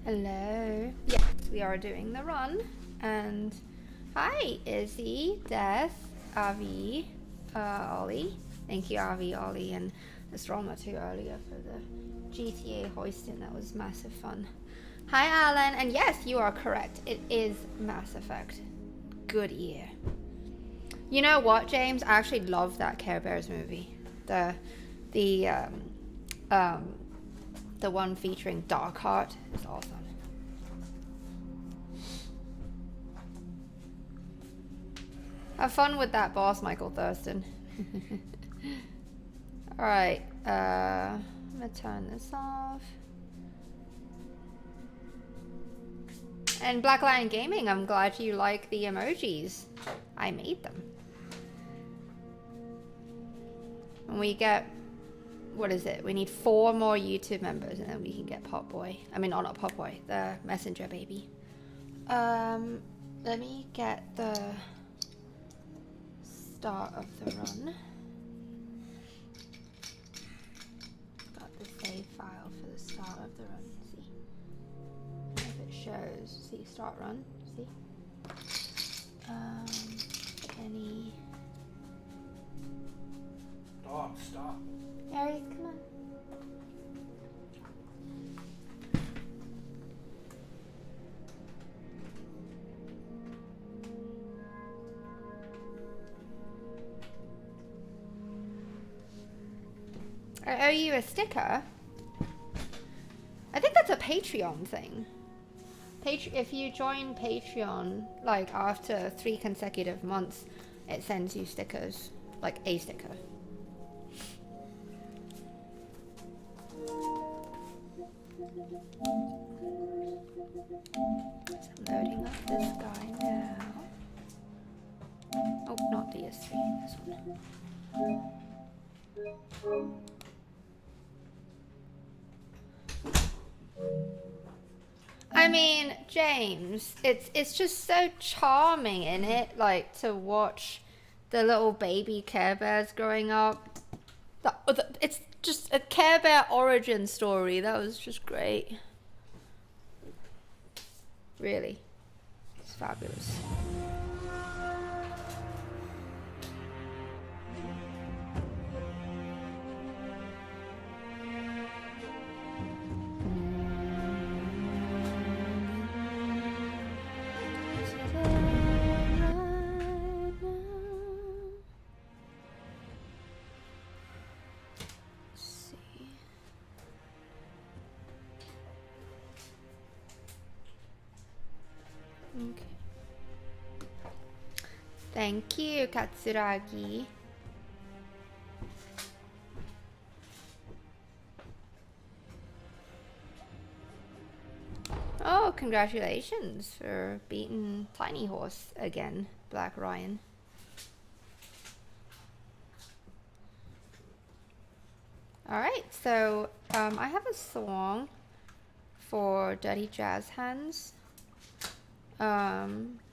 Hello. Yes, we are doing the run. And hi, Izzy, Death, Avi, Ollie. Thank you, Avi, Ollie, and Astroma too earlier for the GTA hoisting. That was massive fun. Hi, Alan. And yes, you are correct. It is Mass Effect. Good year. You know what, James? I actually love that Care Bears movie. The one featuring Darkheart is awesome. Have fun with that boss, Michael Thurston. Alright, I'm gonna turn this off. And Black Lion Gaming, I'm glad you like the emojis. I made them. And we get, what is it? We need 4 more YouTube members and then we can get Potboy. I mean, not Potboy, the messenger baby. Let me get the start of the run. Got the save file for the start of the run. See if it shows. See, start run. See. Any. Dog, stop. Harry, come on. I owe you a sticker. I think that's a Patreon thing. If you join Patreon, like after 3 consecutive months, it sends you stickers, like a sticker. So I'm loading up this guy now. Oh, not DS3, this one. I mean, James, it's just so charming in it, like to watch the little baby Care Bears growing up. It's just a Care Bear origin story. That was just great. Really, it's fabulous. Okay. Thank you, Katsuragi. Oh, congratulations for beating Tiny Horse again, Black Ryan. Alright, so I have a song for DirtyJazzHands.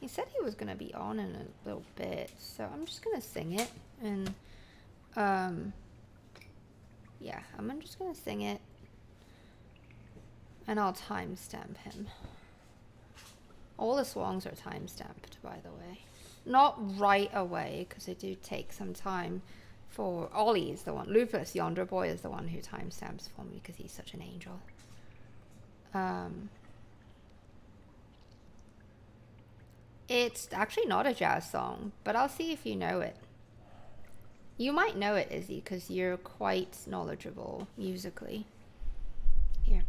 He said he was gonna be on in a little bit, so I'm just gonna sing it, and yeah, I'm just gonna sing it, and I'll timestamp him. All the songs are timestamped, by the way. Not right away, because they do take some time. For Ollie is the one, Lupus Yonder Boy is the one who timestamps for me because he's such an angel. It's actually not a jazz song, but I'll see if you know it. You might know it, Izzy, because you're quite knowledgeable musically. Here.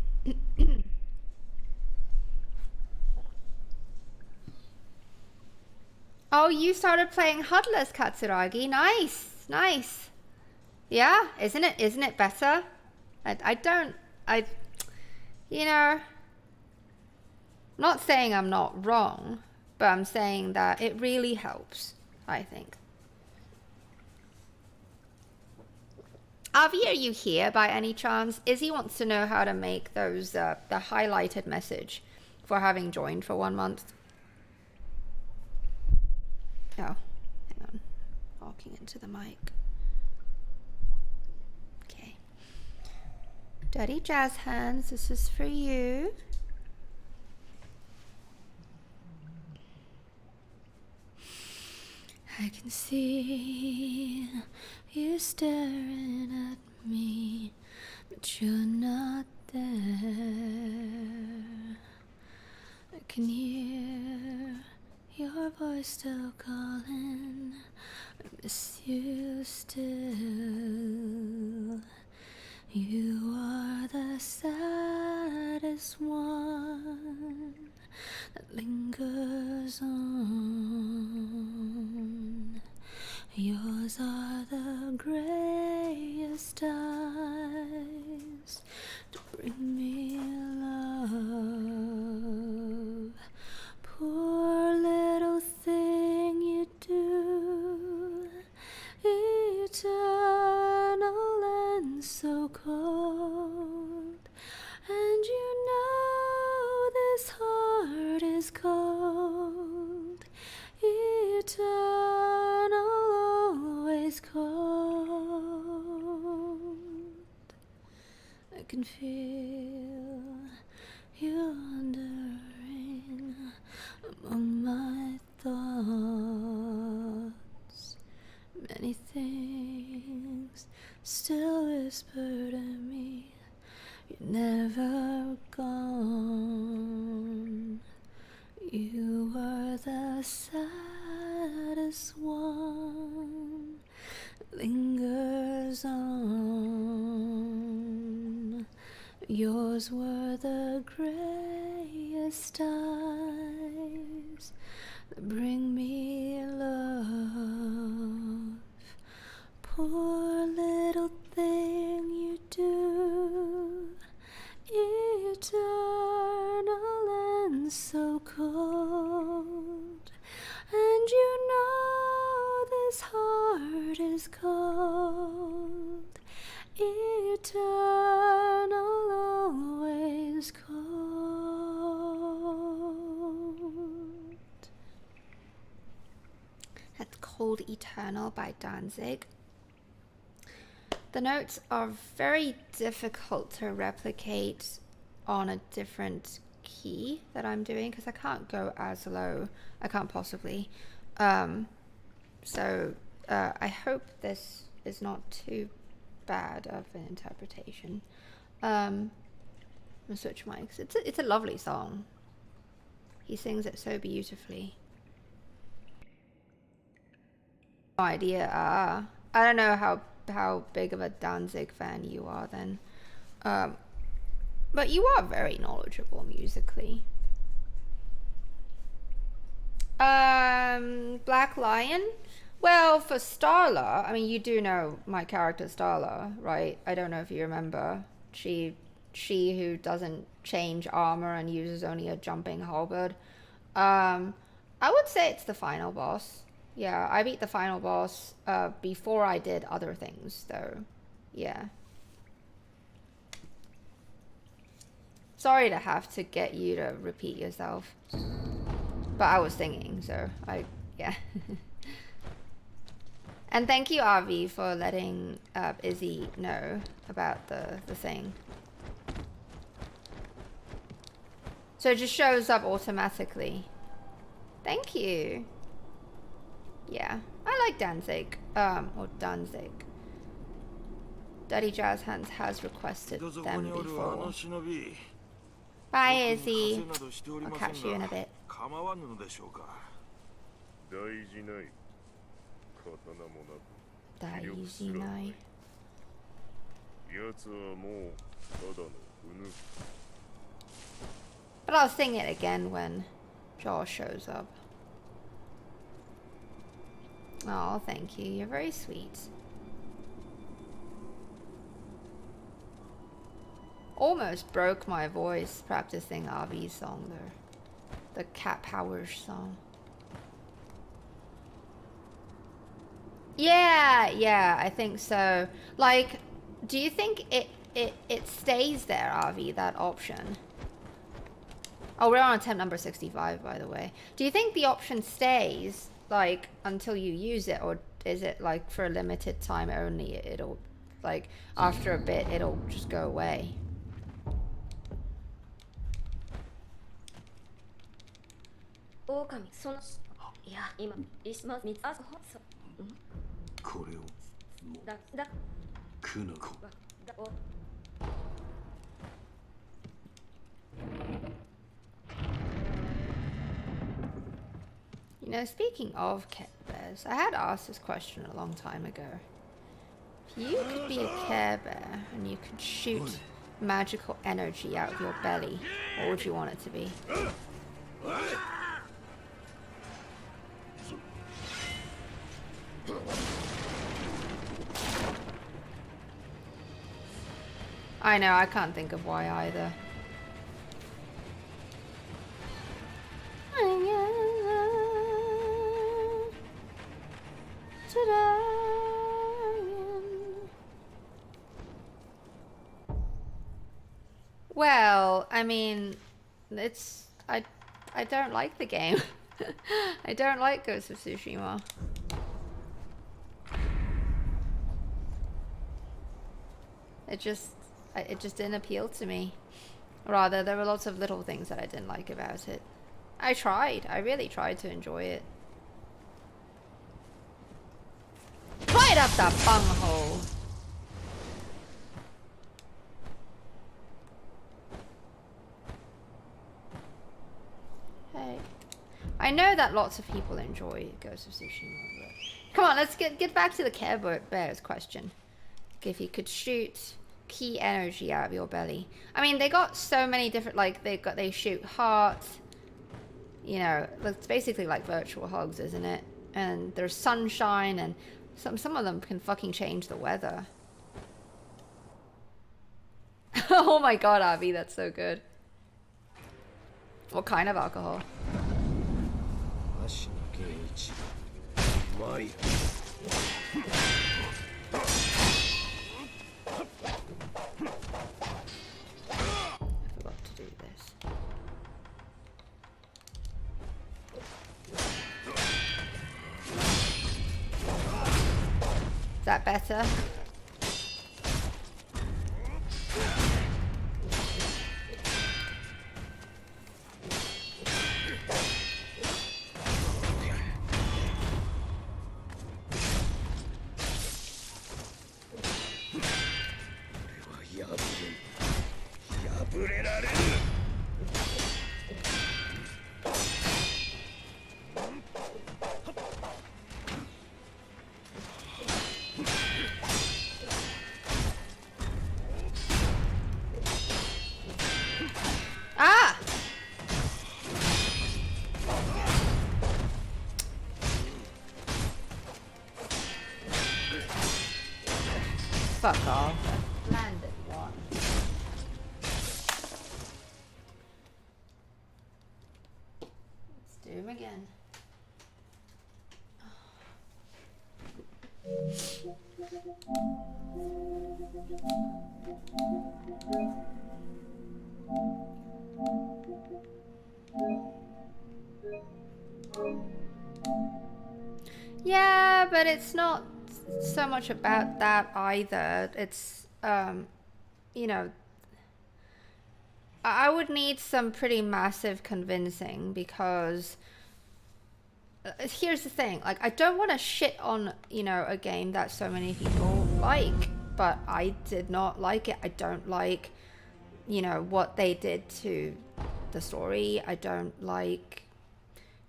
Oh, you started playing Hudless, Katsuragi. Nice, nice. Yeah, isn't it better? You know, not saying I'm not wrong, but I'm saying that it really helps, I think. Avi, are you here by any chance? Izzy wants to know how to make those, the highlighted message for having joined for 1 month. Oh, hang on. Walking into the mic. Okay. DirtyJazzHands, this is for you. I can see you staring at me, but you're not there. I can hear your voice still calling. I miss you still. You are the saddest one that lingers on. Yours are the greyest eyes to bring me love. Poor little thing you do, eternal and so cold. And you know this heart is cold, eternal, always cold. I can feel you wandering among my thoughts. Many things still whisper to me, you're never gone. You were the saddest one that lingers on. Yours were the greyest eyes that bring me love. Poor little thing you do, eternal and so cold. And you know this heart is cold, eternal, always cold. That's Cold Eternal by Danzig. The notes are very difficult to replicate on a different key that I'm doing because I can't go as low. I can't possibly. So I hope this is not too bad of an interpretation. I'm gonna switch mics. It's a lovely song. He sings it so beautifully. No idea. I don't know how big of a Danzig fan you are then. But you are very knowledgeable musically. Black Lion? Well, for Starla, I mean, you do know my character Starla, right? I don't know if you remember. She who doesn't change armor and uses only a jumping halberd. I would say it's the final boss. Yeah, I beat the final boss before I did other things, though. Yeah. Sorry to have to get you to repeat yourself. But I was singing, so yeah. And thank you, Avi, for letting Izzy know about the thing. So it just shows up automatically. Thank you. Yeah, I like Danzig, or Danzig. DirtyJazzHands has requested them before. Bye, Izzy. I'll catch you in a bit. Daijinai. But I'll sing it again when Josh shows up. Oh, thank you. You're very sweet. Almost broke my voice practicing Avi's song there. The Cat Powers song. Yeah, I think so. Like, do you think it stays there, Avi, that option? Oh, we're on attempt number 65, by the way. Do you think the option stays, like, until you use it, or is it, like, for a limited time only? It'll, like, after a bit, it'll just go away. You know, speaking of Care Bears, I had asked this question a long time ago. If you could be a Care Bear and you could shoot magical energy out of your belly, what would you want it to be? I know, I can't think of why either. Well, I mean, I don't like the game. I don't like Ghost of Tsushima. It just didn't appeal to me. Rather, there were lots of little things that I didn't like about it. I really tried to enjoy it. Right up the bunghole! Hey. I know that lots of people enjoy Ghost of Tsushima, but... Come on, let's get back to the Care Bears question. If you could shoot key energy out of your belly. I mean, they got so many different, like, they shoot hearts. You know, it's basically like virtual hugs, isn't it? And there's sunshine, and some of them can fucking change the weather. Oh my god, Abby, that's so good. What kind of alcohol? I forgot to do this. Is that better? Fuck off. Landed one. Let's do him again. Yeah, but it's not so much about that either. It's you know, I would need some pretty massive convincing, because here's the thing, like, I don't want to shit on, you know, a game that so many people like, but I did not like it. I don't like, you know, what they did to the story. I don't like,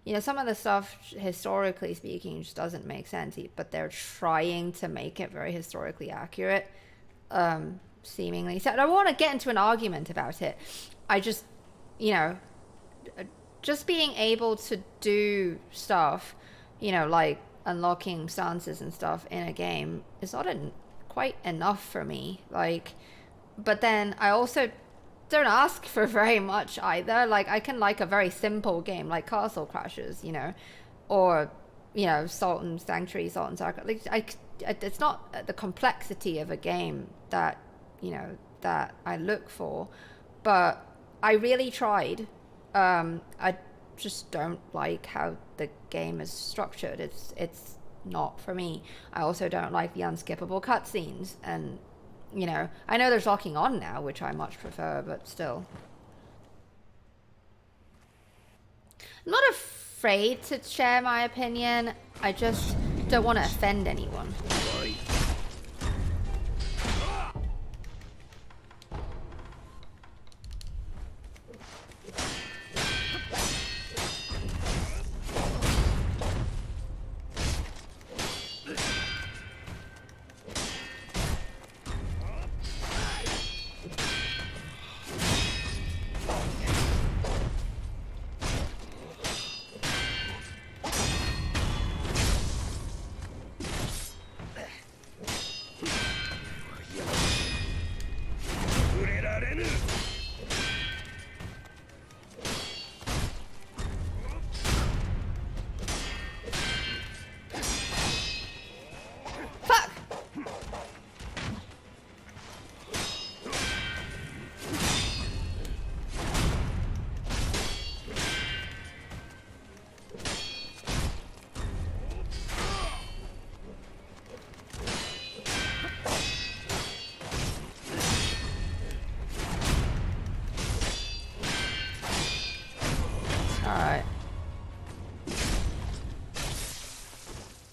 you know, some of the stuff, historically speaking, just doesn't make sense, but they're trying to make it very historically accurate, seemingly. So I don't want to get into an argument about it. I just, you know, just being able to do stuff, you know, like unlocking stances and stuff in a game is not quite enough for me. Like, but then I also don't ask for very much either. Like, I can like a very simple game like Castle Crashers, you know, or, you know, Salt and Sanctuary, Salt and Sacrifice. Like, it's not the complexity of a game that, you know, that I look for, but I really tried. I just don't like how the game is structured. It's not for me. I also don't like the unskippable cutscenes, and, you know, I know there's locking on now, which I much prefer, but still. I'm not a afraid to share my opinion. I just don't want to offend anyone.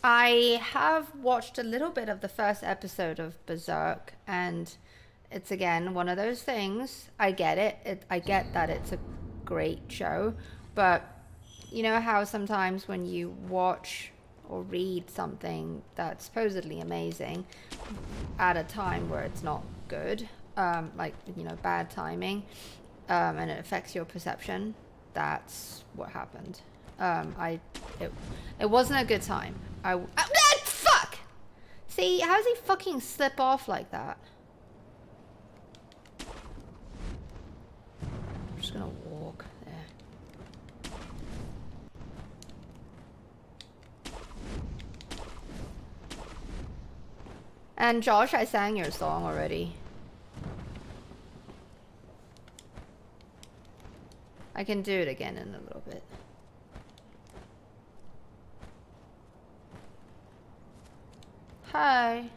I have watched a little bit of the first episode of Berserk, and it's again one of those things. I get it. I get that it's a great show, but you know how sometimes when you watch or read something that's supposedly amazing at a time where it's not good, like, you know, bad timing, and it affects your perception. That's what happened. It wasn't a good time. Fuck! See, how does he fucking slip off like that? I'm just gonna walk there. And Josh, I sang your song already. I can do it again in a little bit. Hi.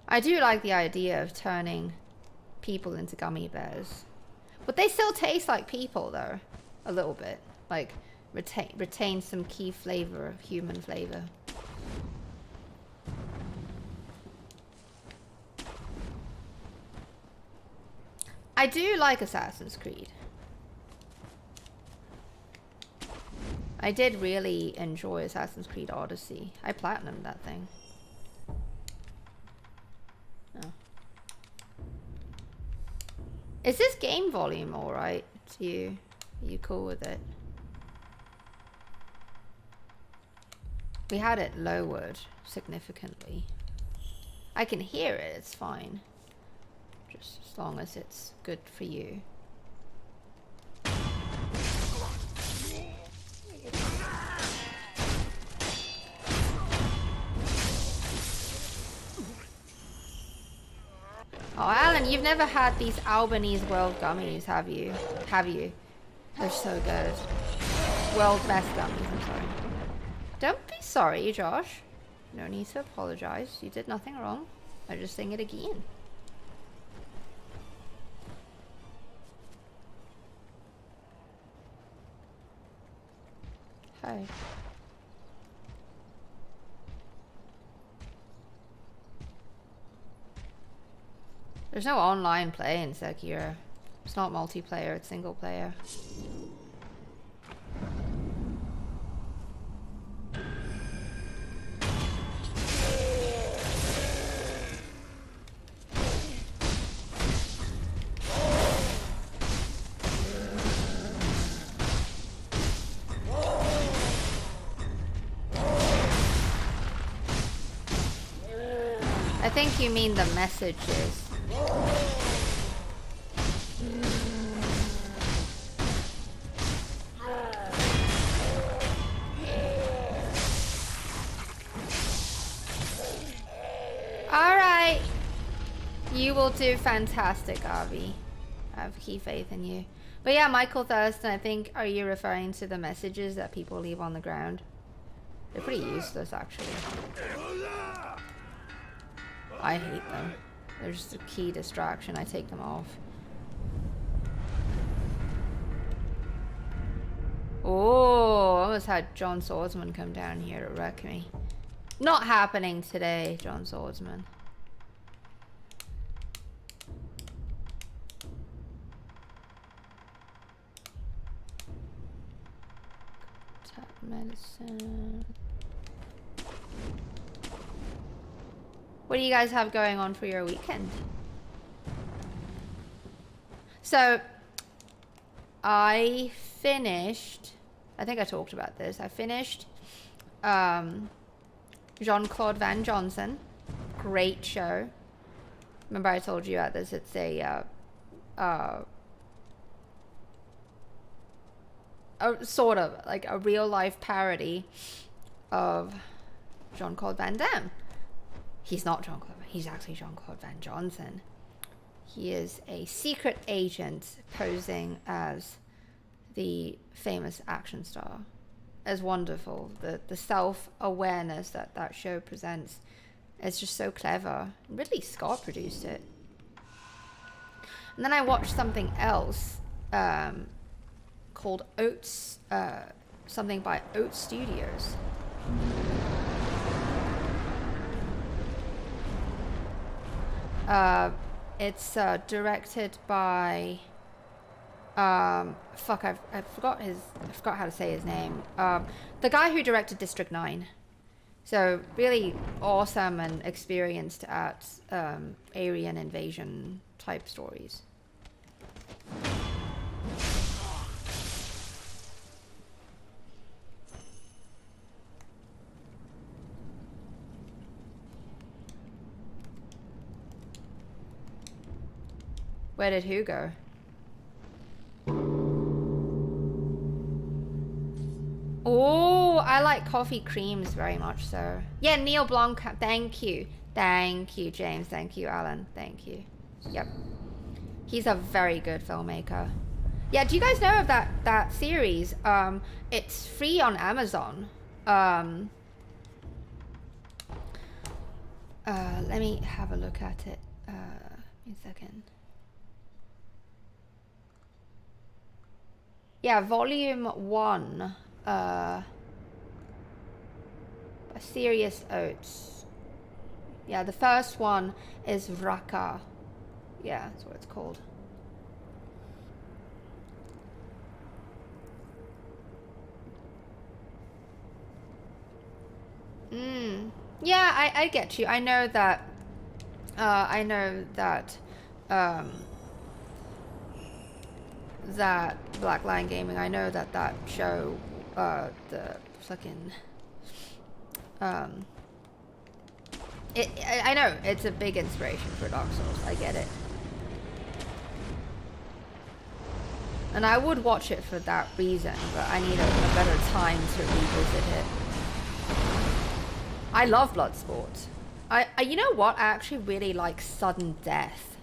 I do like the idea of turning people into gummy bears. But they still taste like people though. A little bit. Like retain some key flavor, human flavor. I do like Assassin's Creed. I did really enjoy Assassin's Creed Odyssey. I platinumed that thing. Oh. Is this game volume alright to you? Are you cool with it? We had it lowered significantly. I can hear it, it's fine. Just as long as it's good for you. Oh, Alan, you've never had these Albanese World Gummies, have you? Have you? They're so good. World Best Gummies, I'm sorry. Don't be sorry, Josh. No need to apologize. You did nothing wrong. I just sing it again. Hi. There's no online play in Sekiro. It's not multiplayer, it's single player. I think you mean the messages. Alright. You will do fantastic, Avi. I have key faith in you. But yeah, Michael Thurston, I think, are you referring to the messages that people leave on the ground? They're pretty useless, actually. I hate them. They're just a key distraction. I take them off. Oh, I almost had John Swordsman come down here to wreck me. Not happening today, John Swordsman. Tap medicine. What do you guys have going on for your weekend? So, I finished, I think I talked about this, I finished Jean-Claude Van Johnson. Great show. Remember I told you about this, it's a sort of like a real life parody of Jean-Claude Van Damme. He's not Jean-Claude, he's actually Jean-Claude Van Johnson. He is a secret agent posing as the famous action star. It's wonderful. The self-awareness that that show presents is just so clever. Ridley Scott produced it. And then I watched something else called Oats, something by Oats Studios. It's directed by fuck, I forgot how to say his name. The guy who directed District 9. So really awesome and experienced at alien invasion type stories. Where did who go? Oh, I like coffee creams very much so. Yeah, Neil Blomkamp. Thank you. Thank you, James. Thank you, Alan. Thank you. Yep. He's a very good filmmaker. Yeah, do you guys know of that series? It's free on Amazon. Let me have a look at it. Give me a second. Yeah, volume 1. Serious Oats. Yeah, the first one is Raka. Yeah, that's what it's called. Yeah, I get you. I know that that Black Lion Gaming, I know that show, the fucking, I know it's a big inspiration for Dark Souls. I get it. And I would watch it for that reason, but I need a better time to revisit it. I love Bloodsport. You know what? I actually really like Sudden Death.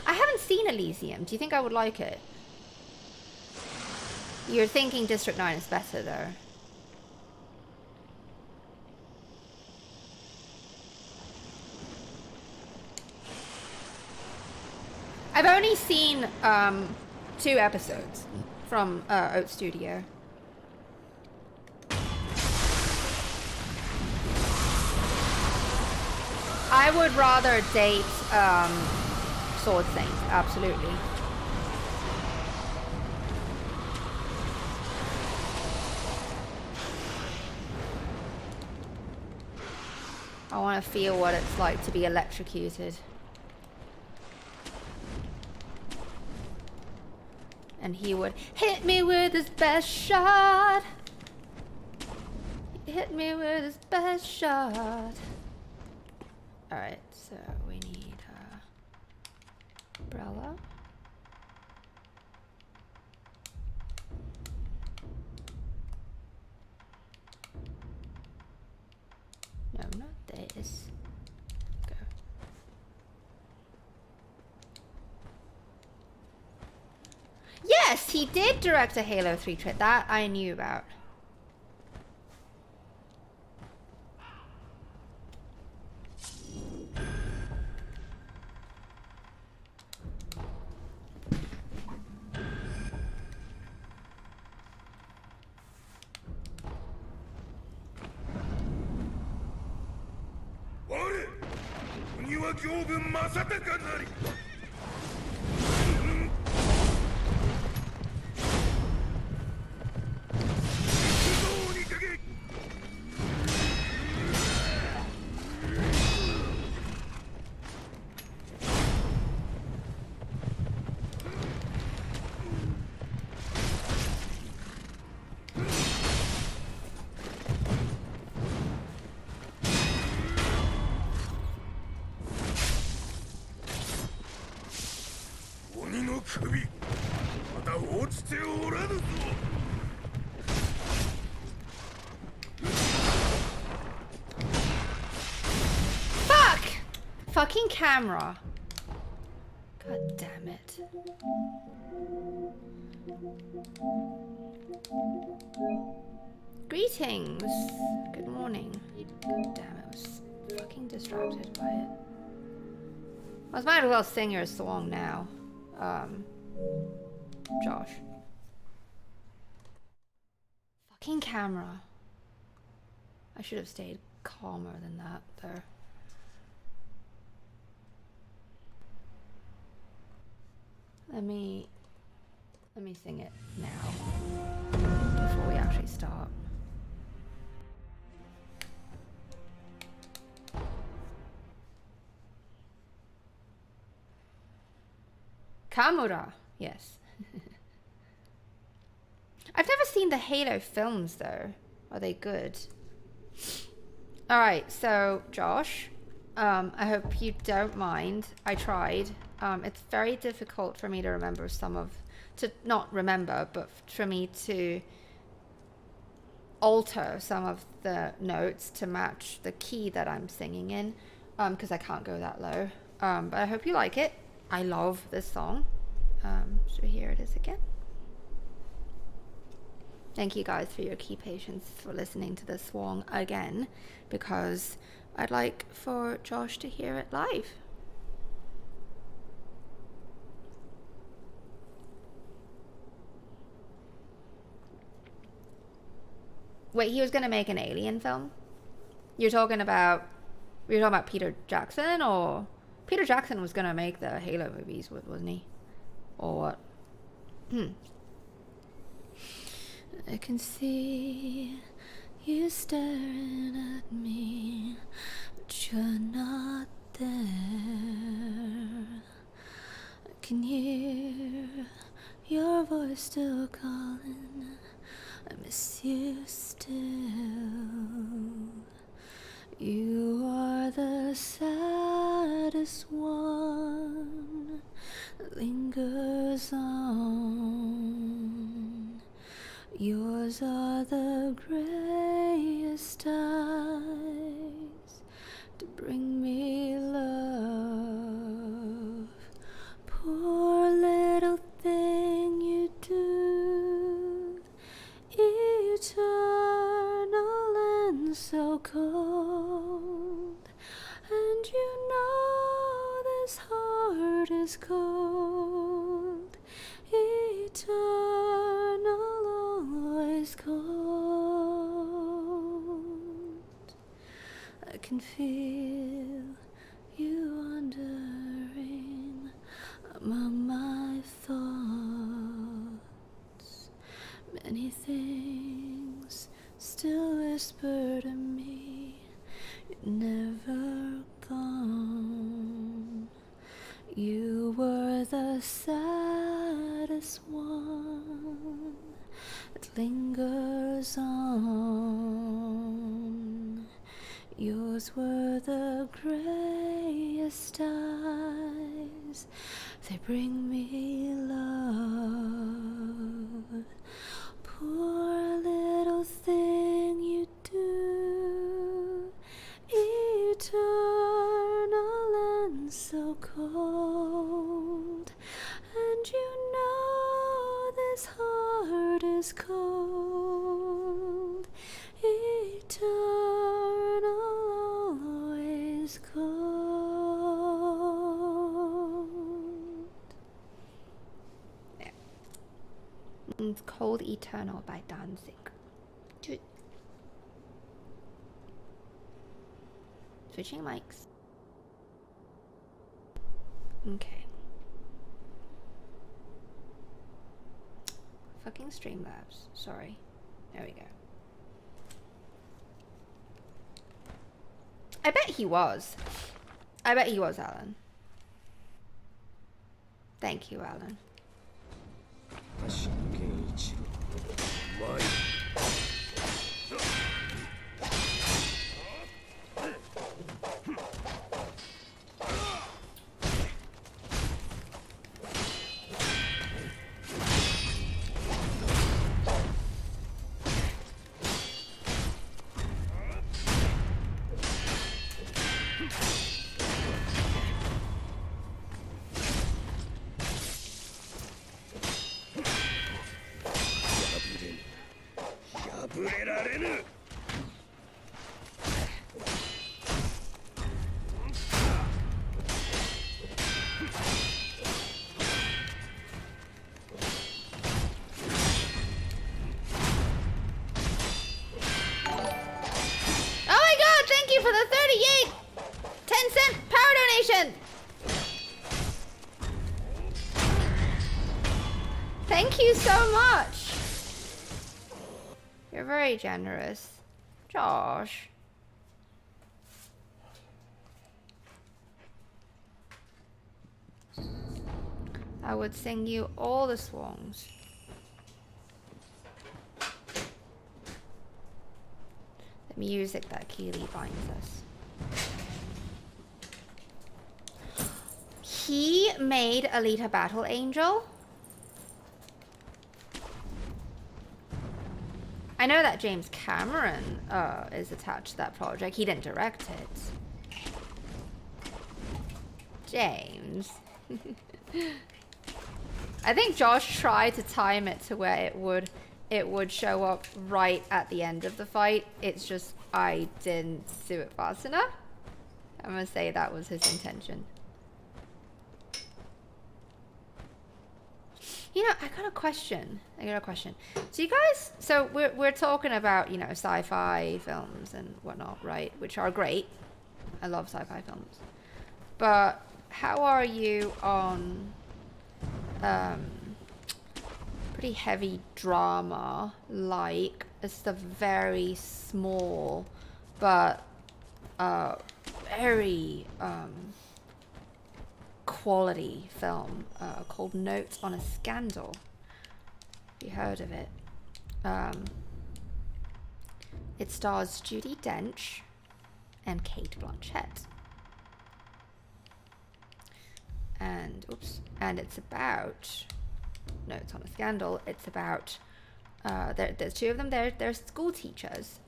I haven't seen Elysium. Do you think I would like it? You're thinking District 9 is better, though. I've only seen 2 episodes from Oat Studio. I would rather date Sword Saint, absolutely. I want to feel what it's like to be electrocuted. And he would hit me with his best shot. Hit me with his best shot. Alright, so we need umbrella. No, not this. Go. Yes, he did direct a Halo 3 trailer. That I knew about. Fuck! Fucking camera. God damn it. Greetings. Good morning. God damn it, I was fucking distracted by it. I might as well sing your song now. Josh. Fucking camera. I should have stayed calmer than that there. Let me sing it now before we actually start. Kamura, yes. I've never seen the Halo films though. Are they good? Alright, so Josh, I hope you don't mind. I tried. It's very difficult for me to remember not remember, but for me to alter some of the notes to match the key that I'm singing in, because I can't go that low. But I hope you like it. I love this song. So here it is again. Thank you guys for your key patience for listening to this song again, because I'd like for Josh to hear it live. Wait, he was gonna make an Alien film? You're talking about Peter Jackson, or Peter Jackson was gonna make the Halo movies, wasn't he? Or what? I can see you staring at me, but you're not there. I can hear your voice still calling. I miss you still. You are the saddest one that lingers on. Yours are the grayest eyes to bring me love. Poor little thing you do, eternal and so cold. And you know this heart is cold, eternal, always cold. I can feel you wandering among my thoughts. Many things still whisper to me, you're never gone. You were the saddest one that lingers on. Yours were the grayest eyes, they bring me love. Poor little thing you do, eternal and so cold. And you know this heart is cold, eternal, always cold. Yeah. It's Cold Eternal by Danzig. Good. Switching mics. Okay. Fucking Streamlabs. Sorry. There we go. I bet he was. I bet he was, Alan. Thank you, Alan. Thank you so much. You're very generous. Josh. I would sing you all the songs. The music that Keely binds us. He made Alita Battle Angel. I know that James Cameron is attached to that project. He didn't direct it. James. I think Josh tried to time it to where it would show up right at the end of the fight. It's just I didn't do it fast enough. I'm gonna say that was his intention. You know, I got a question. So you guys, so we're talking about, you know, sci-fi films and whatnot, right? Which are great. I love sci-fi films. But how are you on pretty heavy drama, like it's a very small but very quality film called Notes on a Scandal. Have you heard of it? It stars Judi Dench and Cate Blanchett. And it's about Notes on a Scandal. It's about there's two of them. They're school teachers,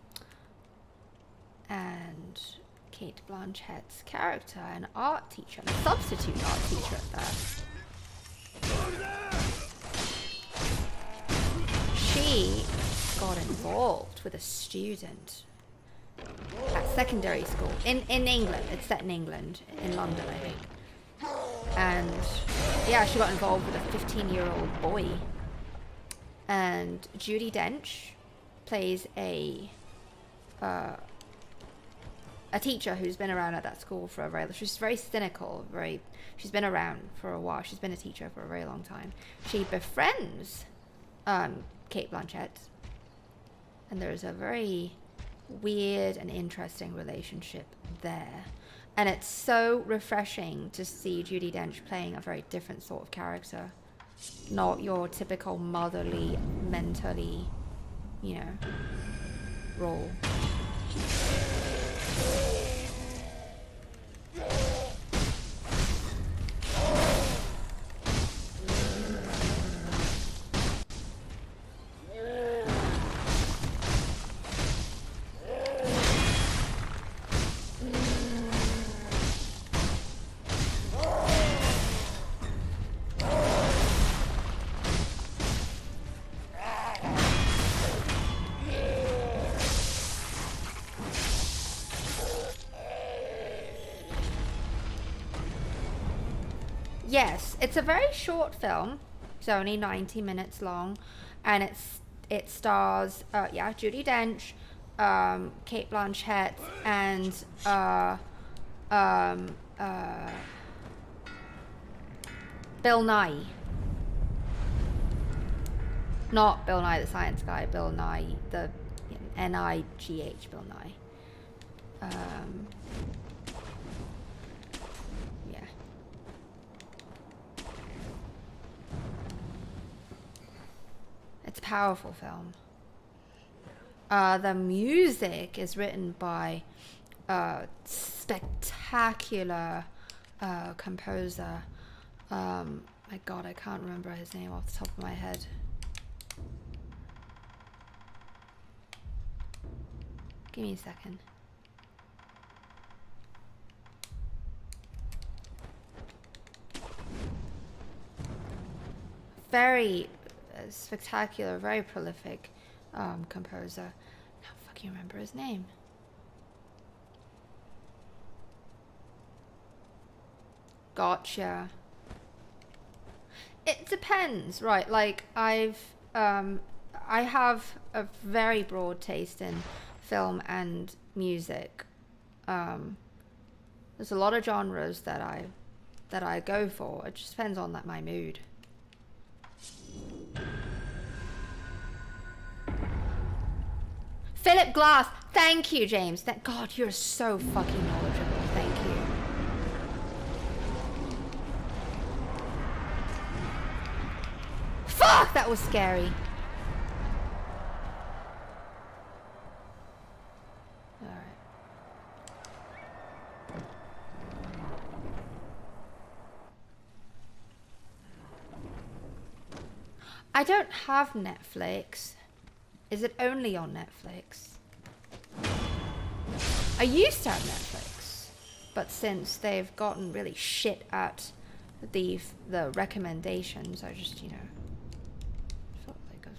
and Cate Blanchett's character, an art teacher, a substitute art teacher at that. She got involved with a student at secondary school in England. It's set in England, in London, I think. And yeah, she got involved with a 15-year-old boy. And Judi Dench plays a teacher who's been around at that school for a very, she's very cynical, she's been around for a while. She's been a teacher for a very long time. She befriends Cate Blanchett, and there's a very weird and interesting relationship there. And it's so refreshing to see Judi Dench playing a very different sort of character. Not your typical motherly, mentally, you know, role. Yes, it's a very short film. It's only 90 minutes long, and it stars Judi Dench, Cate Blanchett, and Bill Nye. Not Bill Nye the Science Guy, Bill Nye, the N-I-G-H, Bill Nye. Yeah. It's a powerful film. The music is written by a spectacular composer. My God, I can't remember his name off the top of my head. Give me a second. Very spectacular, very prolific composer. I can't fucking remember his name. Gotcha. It depends, right? Like I have a very broad taste in film and music. There's a lot of genres that I go for. It just depends on my mood. Philip Glass, thank you, James. Thank God, you're so fucking knowledgeable. Thank you. Fuck, that was scary. I don't have Netflix. Is it only on Netflix? I used to have Netflix, but since they've gotten really shit at the recommendations, I just, you know, felt like I was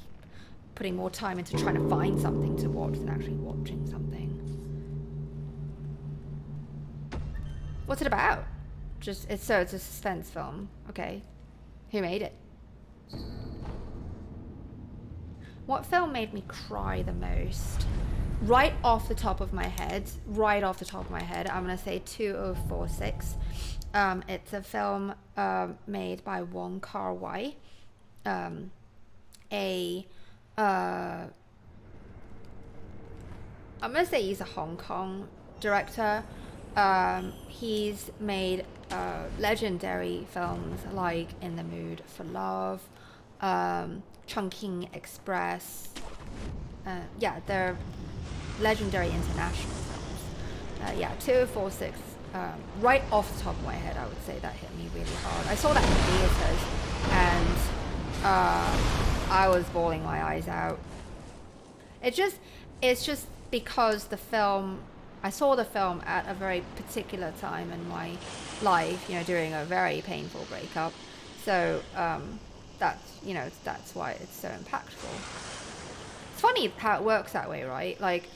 putting more time into trying to find something to watch than actually watching something. What's it about? It's a suspense film. Okay. Who made it? What film made me cry the most? Right off the top of my head, I'm gonna say 2046. It's a film made by Wong Kar-wai. I'm gonna say he's a Hong Kong director. He's made legendary films like In the Mood for Love, Chungking Express. Yeah, they're legendary international films. Yeah, 2046. Right off the top of my head, I would say that hit me really hard. I saw that in theaters, and I was bawling my eyes out. It's just because I saw the film at a very particular time in my life, you know, during a very painful breakup. So that's why it's so impactful. It's funny how it works that way, right? Like,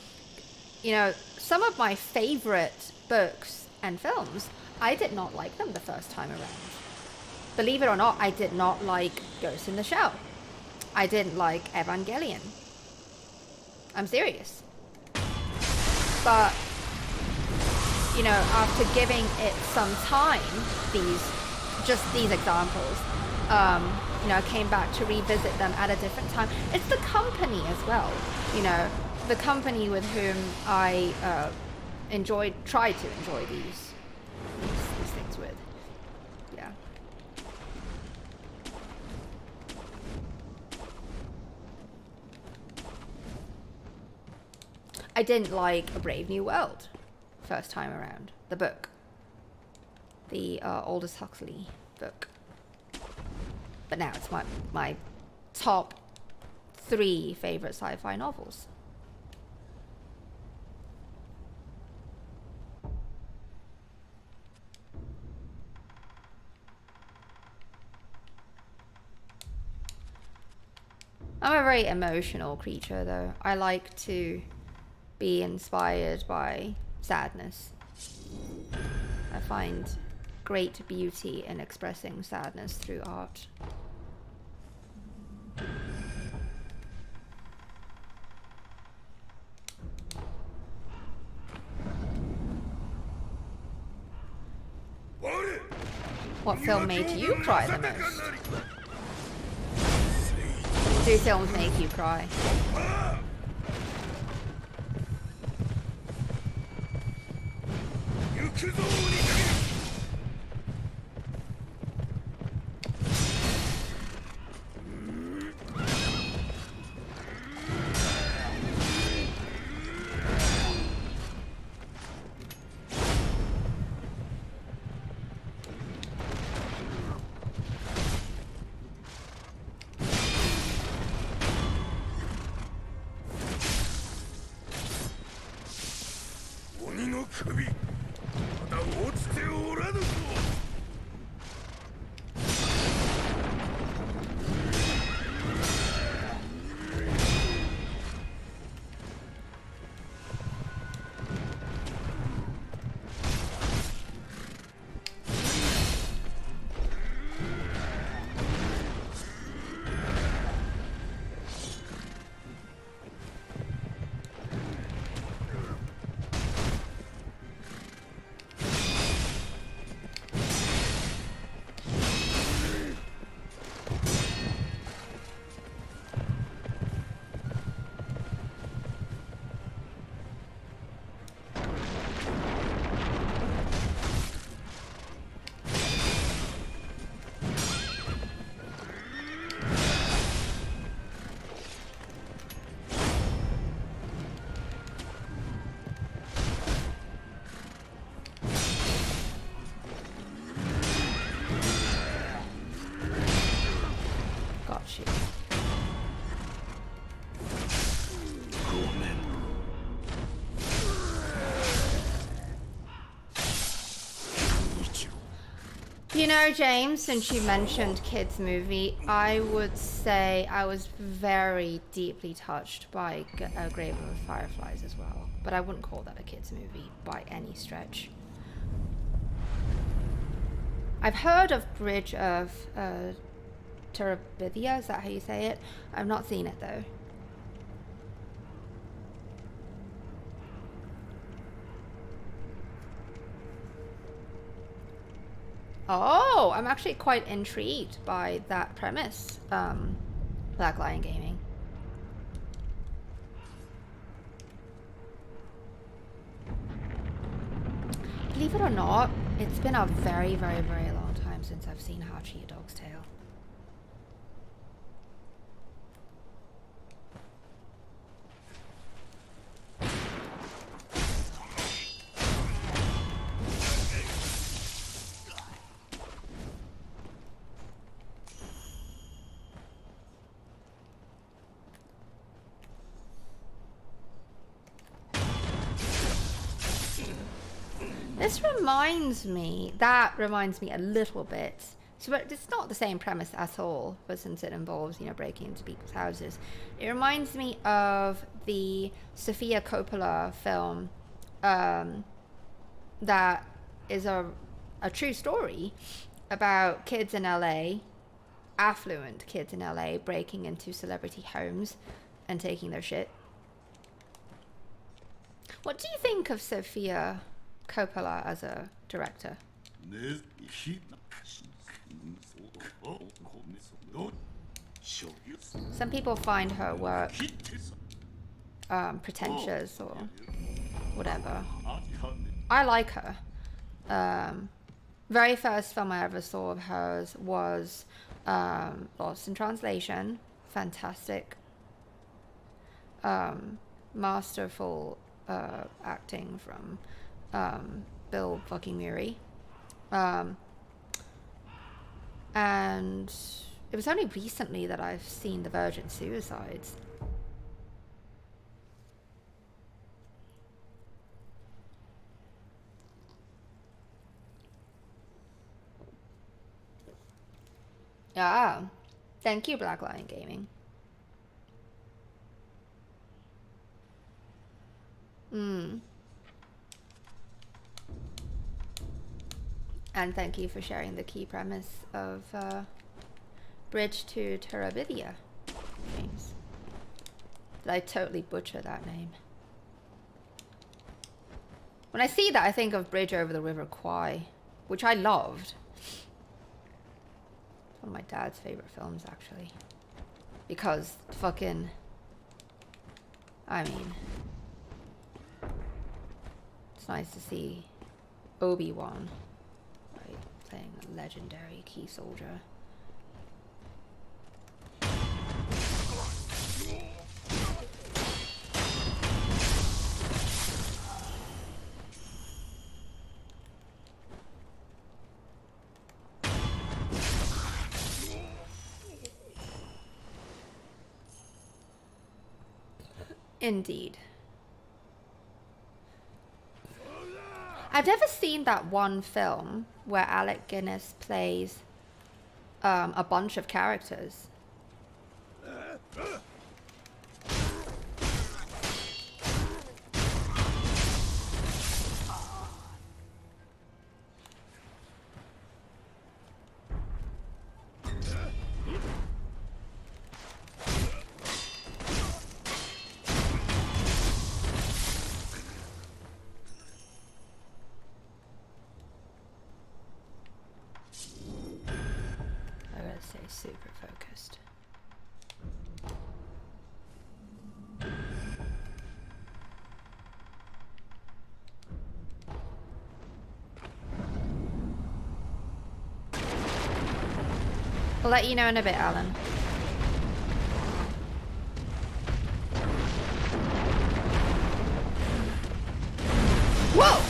you know, some of my favorite books and films, I did not like them the first time around. Believe it or not, I did not like Ghost in the Shell. I didn't like Evangelion. I'm serious. But, you know, after giving it some time, these examples, you know, I came back to revisit them at a different time. It's the company as well, you know, the company with whom I tried to enjoy these things with. Yeah. I didn't like A Brave New World first time around, the book. The Aldous Huxley book. But now it's my top 3 favorite sci-fi novels. I'm a very emotional creature, though. I like to be inspired by sadness. I find great beauty in expressing sadness through art. What film made you cry the most? Do films make you cry? You know, James, since you mentioned kids movie, I would say I was very deeply touched by Grave of the Fireflies as well, but I wouldn't call that a kids movie by any stretch. I've heard of Bridge of Terabithia, is that how you say it? I've not seen it though. Oh, I'm actually quite intrigued by that premise, Black Lion Gaming. Believe it or not, it's been a very, very, very long time since I've seen Hachi, A Dog's Tale. This reminds me a little bit. So it's not the same premise at all, but since it involves, you know, breaking into people's houses, it reminds me of the Sofia Coppola film that is a true story about kids in LA, affluent kids in LA, breaking into celebrity homes and taking their shit. What do you think of Sofia Coppola as a director? Some people find her work pretentious or whatever. I like her. Very first film I ever saw of hers was Lost in Translation. Fantastic. Masterful acting from Bill fucking Murray. And it was only recently that I've seen The Virgin Suicides. Yeah. Thank you, Black Lion Gaming. And thank you for sharing the key premise of Bridge to Terabithia, James. Did I totally butcher that name? When I see that, I think of Bridge Over the River Kwai, which I loved. one of my dad's favorite films, actually. Because fucking, I mean, it's nice to see Obi-Wan, right, playing a legendary key soldier. Indeed. I've never seen that one film where Alec Guinness plays a bunch of characters. Super focused. I'll let you know in a bit, Alan. Whoa!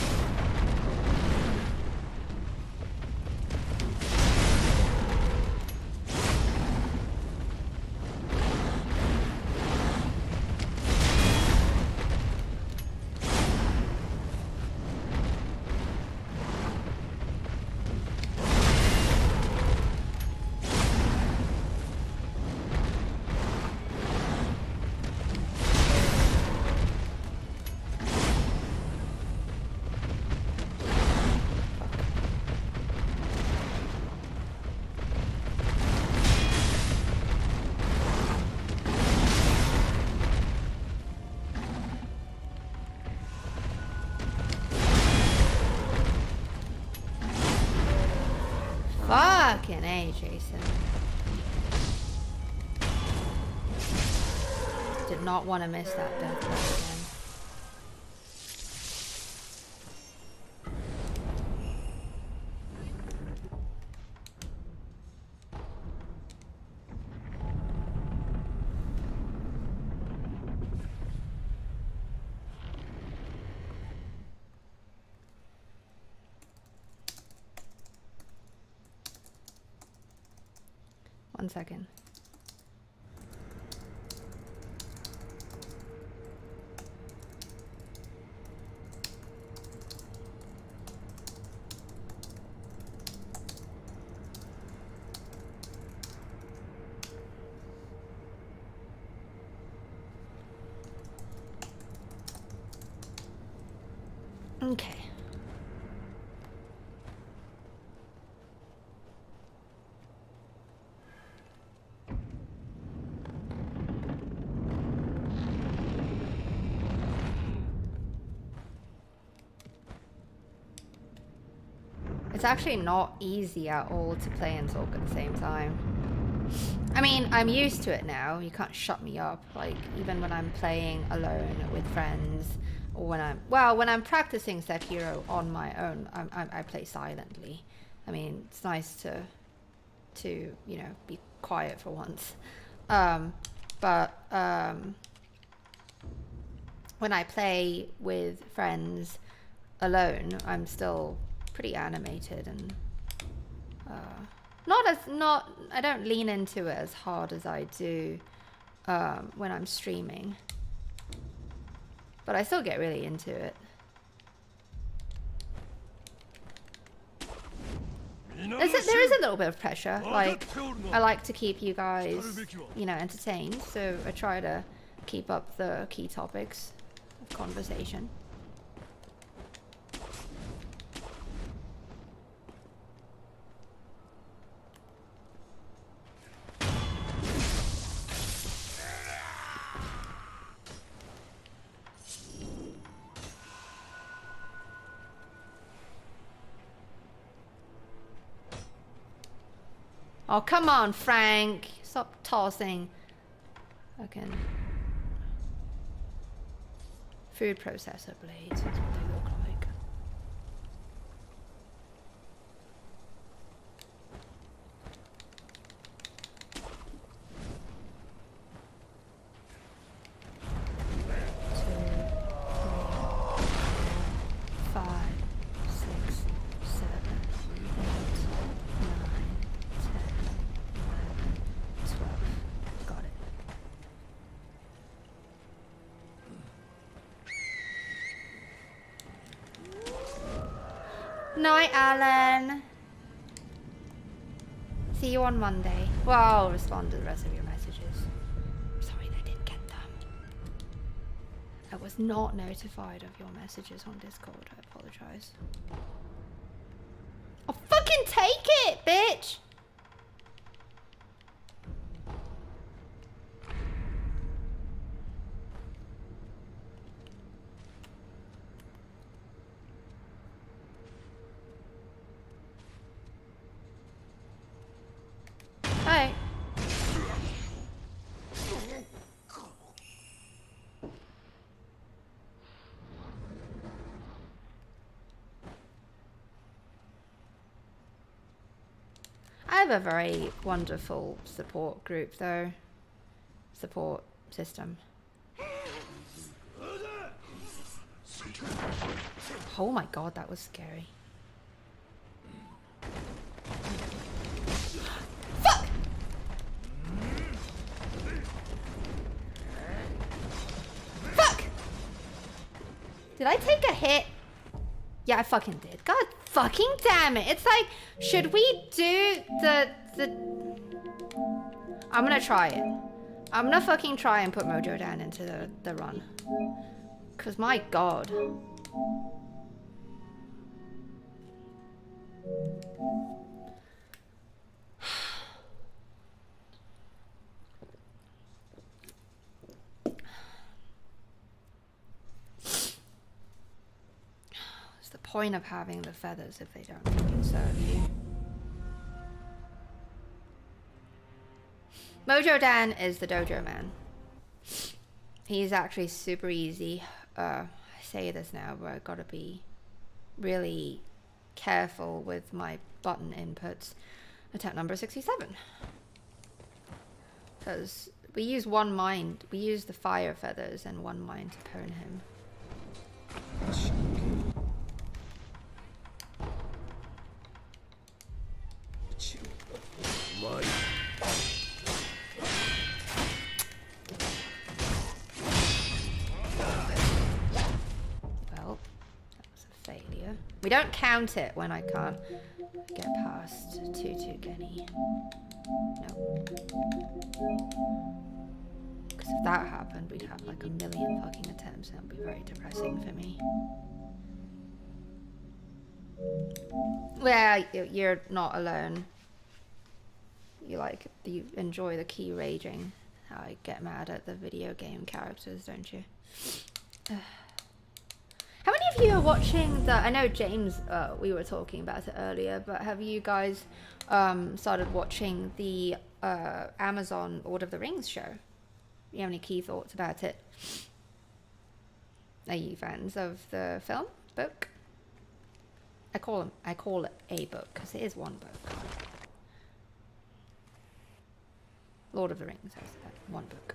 Fucking A, Jason. Did not want to miss that death again. One second. Okay. It's actually not easy at all to play and talk at the same time. I mean, I'm used to it now. You can't shut me up. Like, even when I'm playing alone with friends, or when I'm practicing Sekiro on my own, I play silently. I mean, it's nice to you know, be quiet for once. When I play with friends alone, I'm still pretty animated and I don't lean into it as hard as I do when I'm streaming, but I still get really into it. There is a little bit of pressure. Like, I like to keep you guys, you know, entertained, so I try to keep up the key topics of conversation. Oh, come on, Frank. Stop tossing. Fucking food processor blades. That's what they look like. Night, Alan. See you on Monday. Well, I'll respond to the rest of your messages. Sorry I didn't get them. I was not notified of your messages on Discord. I apologize. I'll fucking take it, bitch! Hi. I have a very wonderful support group though. Support system. Oh my god, that was scary. Fuck! Fuck! Did I take a hit? Yeah, I fucking did. God fucking damn it. It's like, should we do the... I'm gonna try it. I'm gonna fucking try and put Mojo down into the run. Cause my god. What's the point of having the feathers if they don't fucking serve you? Mojo Dan is the dojo man. He's actually super easy. I say this now, but I've got to be really careful with my button inputs. Attempt number 67. Because we use one mind. We use the fire feathers and one mind to burn him. Well, that was a failure. We don't count it when I can't get past Tutu Genny. No. Because if that happened, we'd have like a million fucking attempts and it would be very depressing for me. Well, you're not alone. You enjoy the key raging. How I get mad at the video game characters, don't you? How many of you are watching the... I know James, we were talking about it earlier, but have you guys started watching the Amazon Lord of the Rings show? You have any key thoughts about it? Are you fans of the film? Book? I call it a book, because it is one book. Lord of the Rings has one book.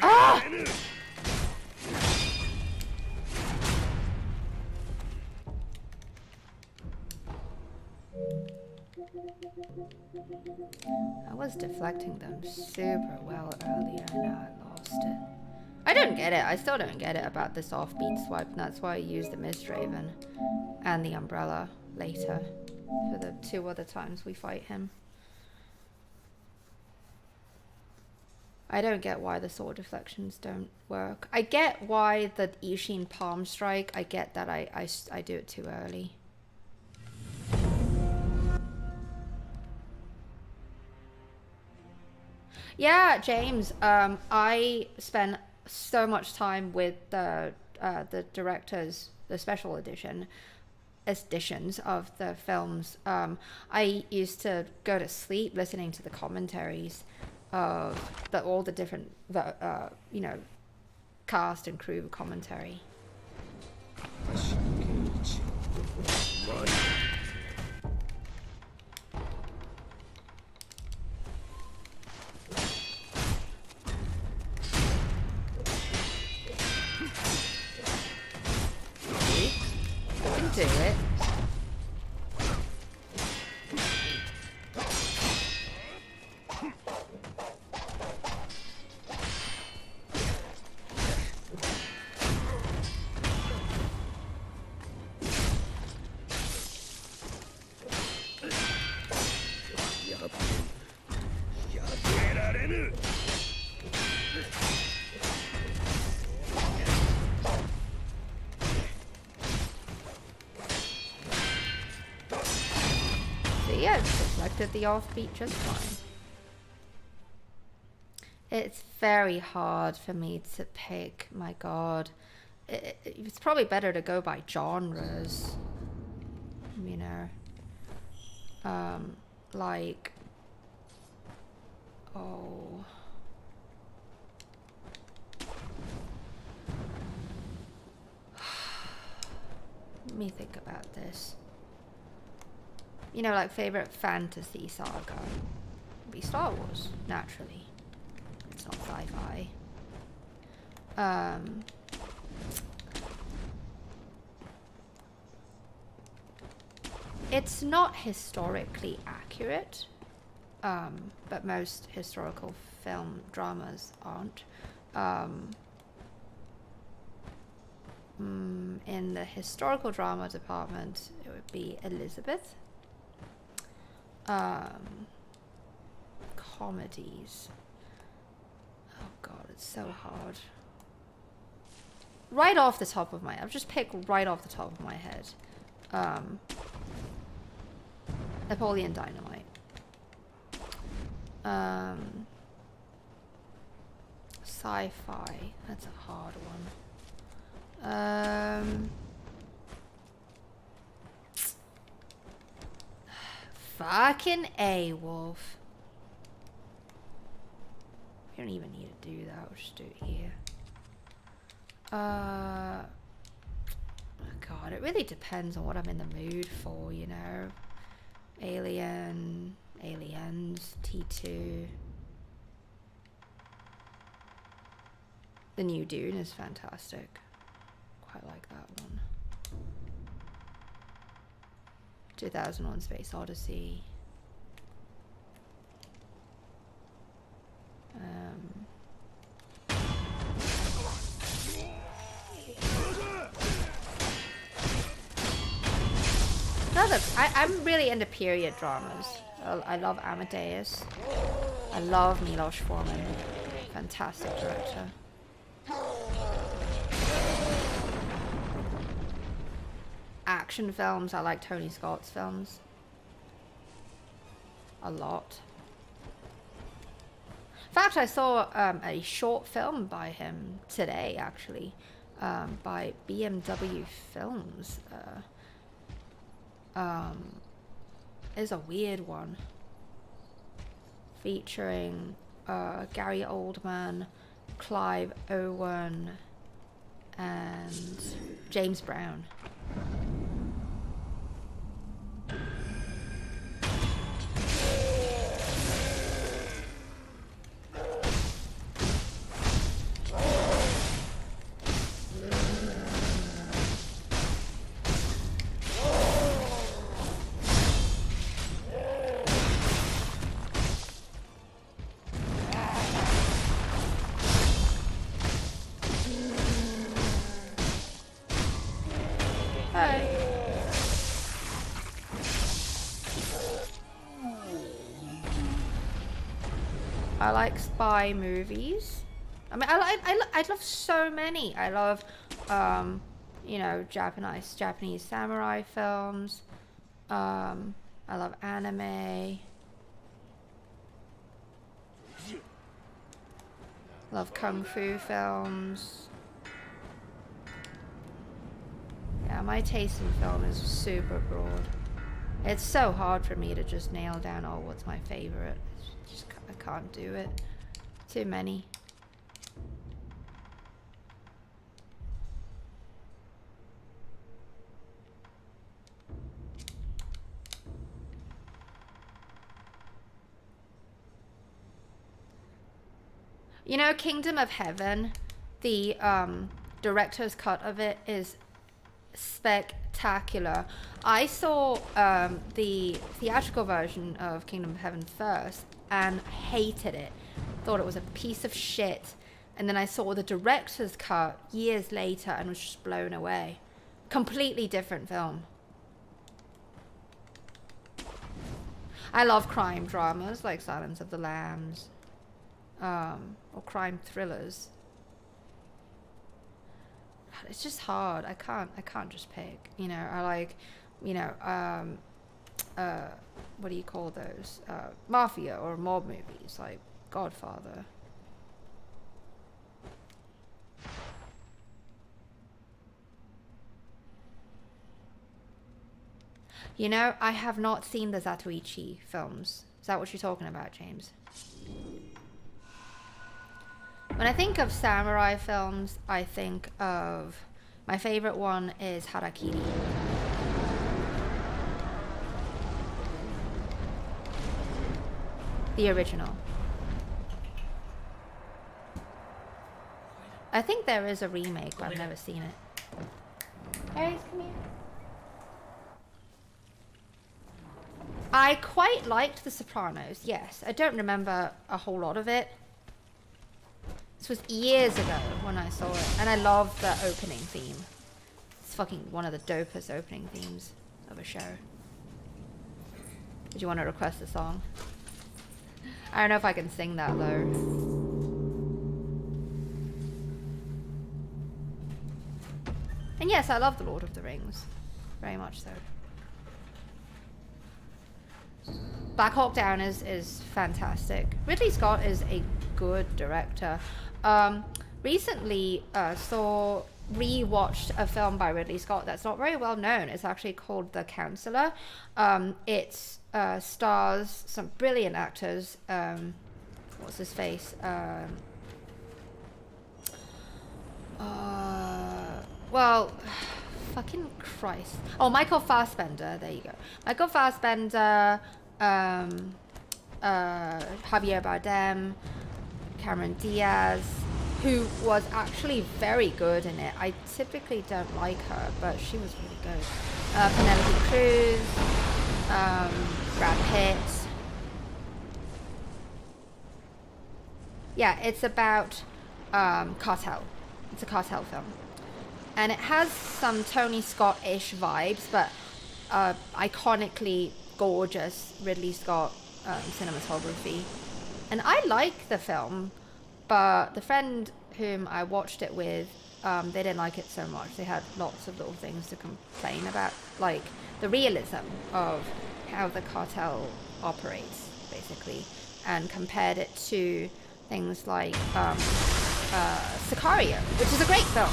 Ah! I was deflecting them super well earlier, now I lost it. I don't get it. I still don't get it about this offbeat swipe, and that's why I used the Mistraven and the Umbrella later for the 2 other times we fight him. I don't get why the sword deflections don't work. I get why the Ishin palm strike. I get that I do it too early. Yeah, James. I spent so much time with the directors, the special editions of the films. I used to go to sleep listening to the commentaries of all the different you know, cast and crew commentary. Do it. Yeah, it's deflected the offbeat just fine. It's very hard for me to pick, my god. It's probably better to go by genres, you know. Like, oh. Let me think about this. You know, like favorite fantasy saga would be Star Wars, naturally. It's not sci-fi. It's not historically accurate, but most historical film dramas aren't. In the historical drama department, it would be Elizabeth. Comedies. Oh god, it's so hard. Right off the top of my head. I'll just pick right off the top of my head. Napoleon Dynamite. Sci-fi. That's a hard one. Fucking A-Wolf. You don't even need to do that. We'll just do it here. Oh god, it really depends on what I'm in the mood for, you know. Aliens, T2. The new Dune is fantastic. Quite like that one. 2001 Space Odyssey. I'm really into period dramas. I love Amadeus. I love Milos Forman. Fantastic director. Action films, I like Tony Scott's films a lot. In fact, I saw a short film by him today, actually, by BMW Films. It's a weird one, featuring Gary Oldman, Clive Owen, and James Brown. Hey. I like spy movies. I mean, I love so many. I love, you know, Japanese samurai films. I love anime. Love kung fu films. Yeah, my taste in film is super broad. It's so hard for me to just nail down, oh, what's my favorite. Just, I can't do it. Too many. You know, Kingdom of Heaven, the director's cut of it is spectacular. I saw the theatrical version of Kingdom of Heaven first and hated it. Thought it was a piece of shit. And then I saw the director's cut years later and was just blown away. Completely different film. I love crime dramas like Silence of the Lambs. Or crime thrillers. It's just hard. I can't just pick. You know, I like, you know, what do you call those? Mafia or mob movies like Godfather. You know, I have not seen the Zatoichi films. Is that what you're talking about, James? When I think of samurai films, I think of... My favorite one is Harakiri. The original. I think there is a remake, but I've never seen it. Aries, come here. I quite liked The Sopranos, yes. I don't remember a whole lot of it. This was years ago when I saw it, and I love the opening theme. It's fucking one of the dopest opening themes of a show. Did you want to request a song? I don't know if I can sing that though. And yes, I love The Lord of the Rings. Very much so. Black Hawk Down is fantastic. Ridley Scott is a good director. Recently rewatched a film by Ridley Scott that's not very well known. It's actually called The Counselor. It stars some brilliant actors. What's his face? Well, fucking Christ. Oh, Michael Fassbender. There you go. Michael Fassbender, Javier Bardem, Cameron Diaz, who was actually very good in it. I typically don't like her, but she was really good. Penelope Cruz, Brad Pitt. Yeah, it's about cartel. It's a cartel film. And it has some Tony Scott-ish vibes, but iconically gorgeous Ridley Scott cinematography. And I like the film, but the friend whom I watched it with, they didn't like it so much. They had lots of little things to complain about, like the realism of how the cartel operates, basically, and compared it to things like Sicario, which is a great film.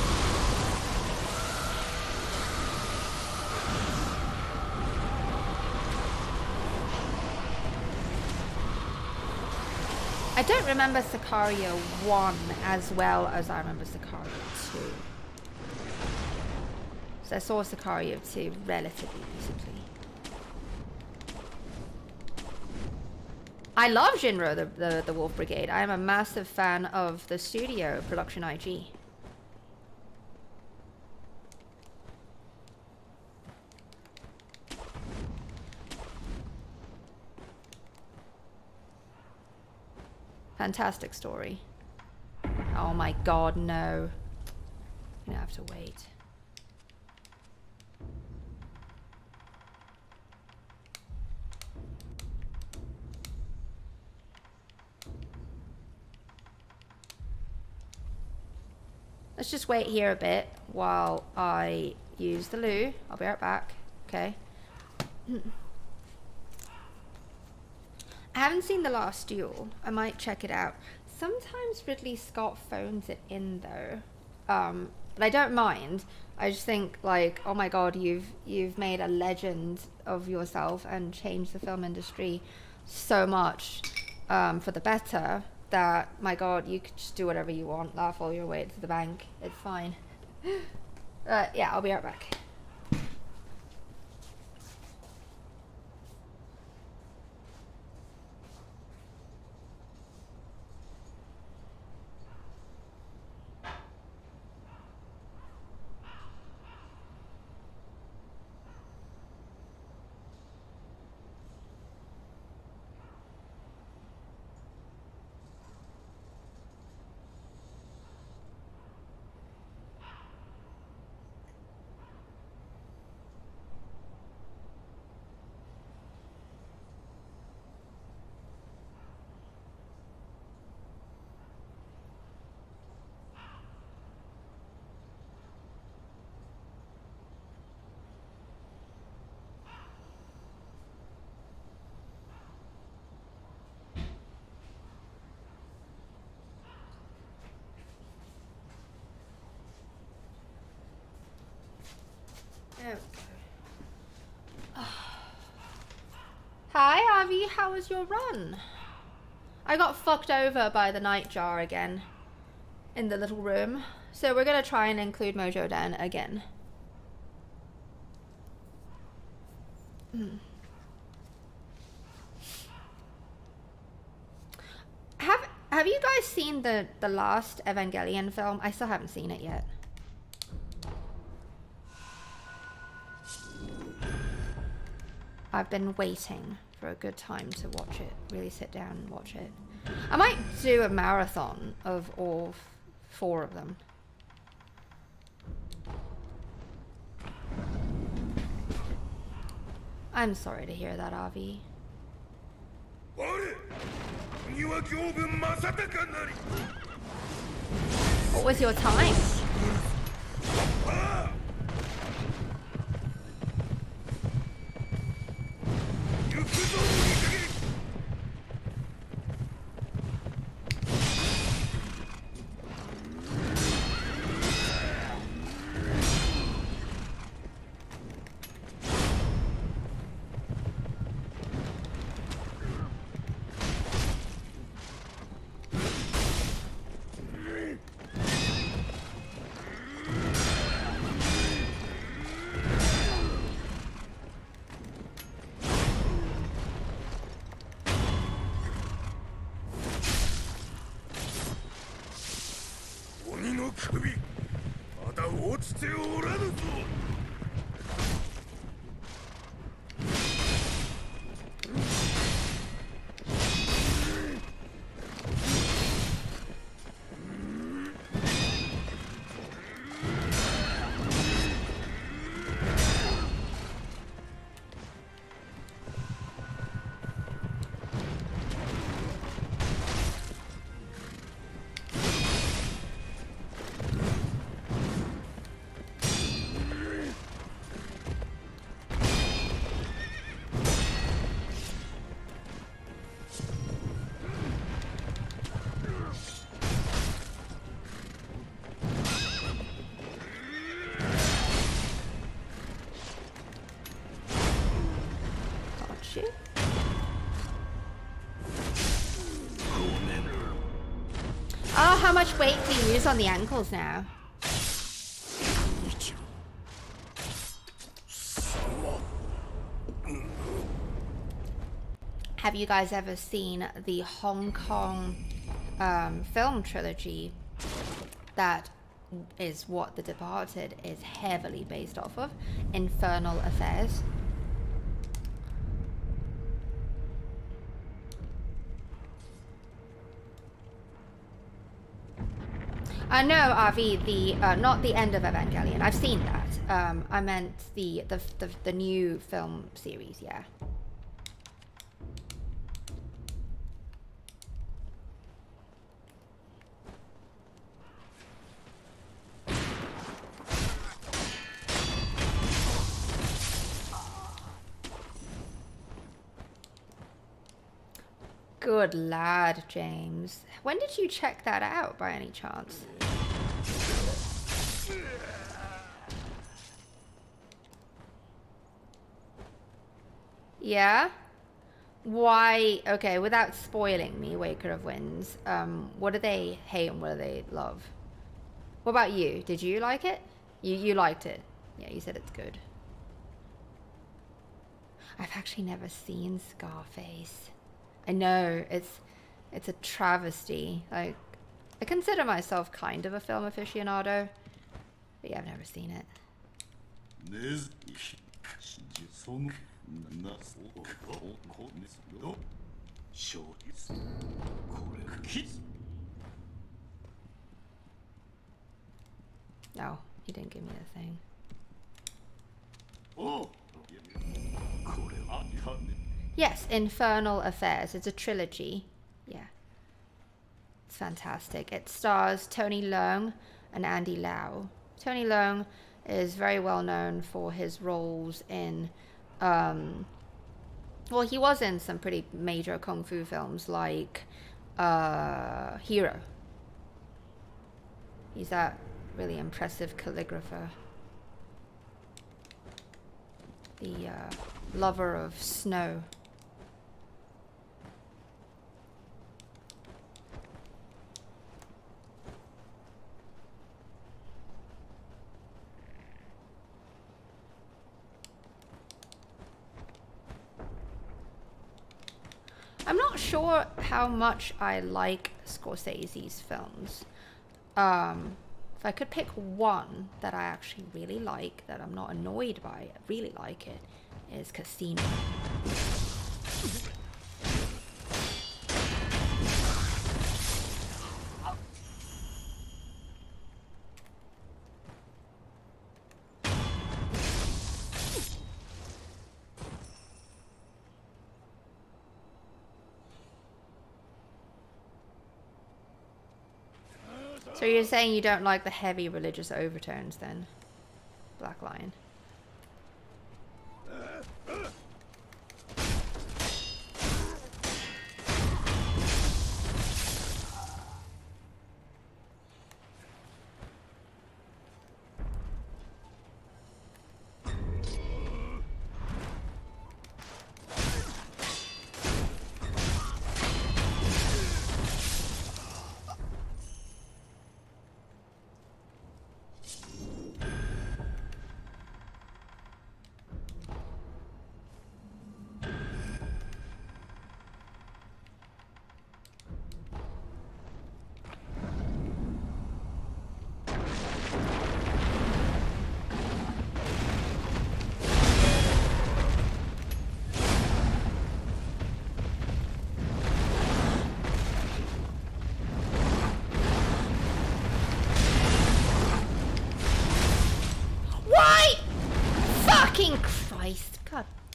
I don't remember Sicario 1 as well as I remember Sicario 2. So I saw Sicario 2 relatively recently. I love Jinro, the Wolf Brigade. I am a massive fan of the studio, Production IG. Fantastic story. Oh my god, no. I'm gonna have to wait. Let's just wait here a bit while I use the loo. I'll be right back. Okay. I haven't seen The Last Duel. I might check it out. Sometimes Ridley Scott phones it in though. But I don't mind. I just think like, oh my god, you've made a legend of yourself and changed the film industry so much for the better that, my god, you could just do whatever you want, laugh all your way to the bank. It's fine. Yeah, I'll be right back. Hi, Avi. How was your run? I got fucked over by the nightjar again in the little room. So we're going to try and include Mojo Den again. Have you guys seen the last Evangelion film? I still haven't seen it yet. I've been waiting for a good time to watch it. Really sit down and watch it. I might do a marathon of all 4 of them. I'm sorry to hear that, Avi. What was your time? Oh, how much weight do you use on the ankles now? Have you guys ever seen the Hong Kong film trilogy that is what The Departed is heavily based off of? Infernal Affairs. No, Avi, the not the end of Evangelion. I've seen that. I meant the new film series. Yeah. Good lad, James. When did you check that out by any chance? Yeah? Why? Okay, without spoiling me, Waker of Winds, what do they hate and what do they love? What about you? Did you like it? You liked it. Yeah, you said it's good. I've actually never seen Scarface. I know, it's a travesty. Like, I consider myself kind of a film aficionado, but yeah, I've never seen it. No, he didn't give me the thing. Yes, Infernal Affairs. It's a trilogy. Yeah. It's fantastic. It stars Tony Leung and Andy Lau. Tony Leung is very well known for his roles in well, he was in some pretty major kung fu films like Hero. He's that really impressive calligrapher. The lover of snow. I'm not sure how much I like Scorsese's films. If I could pick one that I actually really like, that I'm not annoyed by, I really like it, is Casino. So you're saying you don't like the heavy religious overtones then? Black Lion.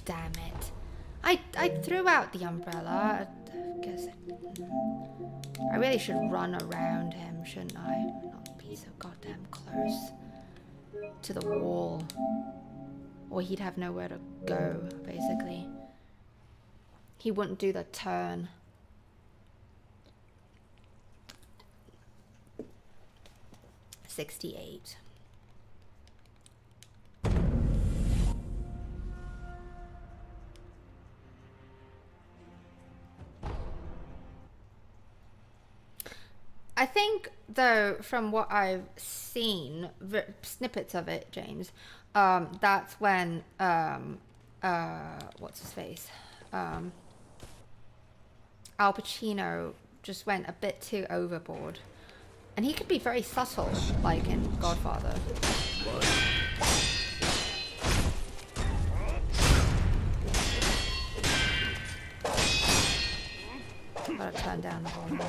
Damn it. I threw out the umbrella. I guess I really should run around him, shouldn't I? Not be so goddamn close to the wall. Or he'd have nowhere to go, basically. He wouldn't do the turn. $68. I think, though, from what I've seen, snippets of it, James, that's when, what's his face? Al Pacino just went a bit too overboard. And he could be very subtle, like in Godfather. Gotta turn down the volume.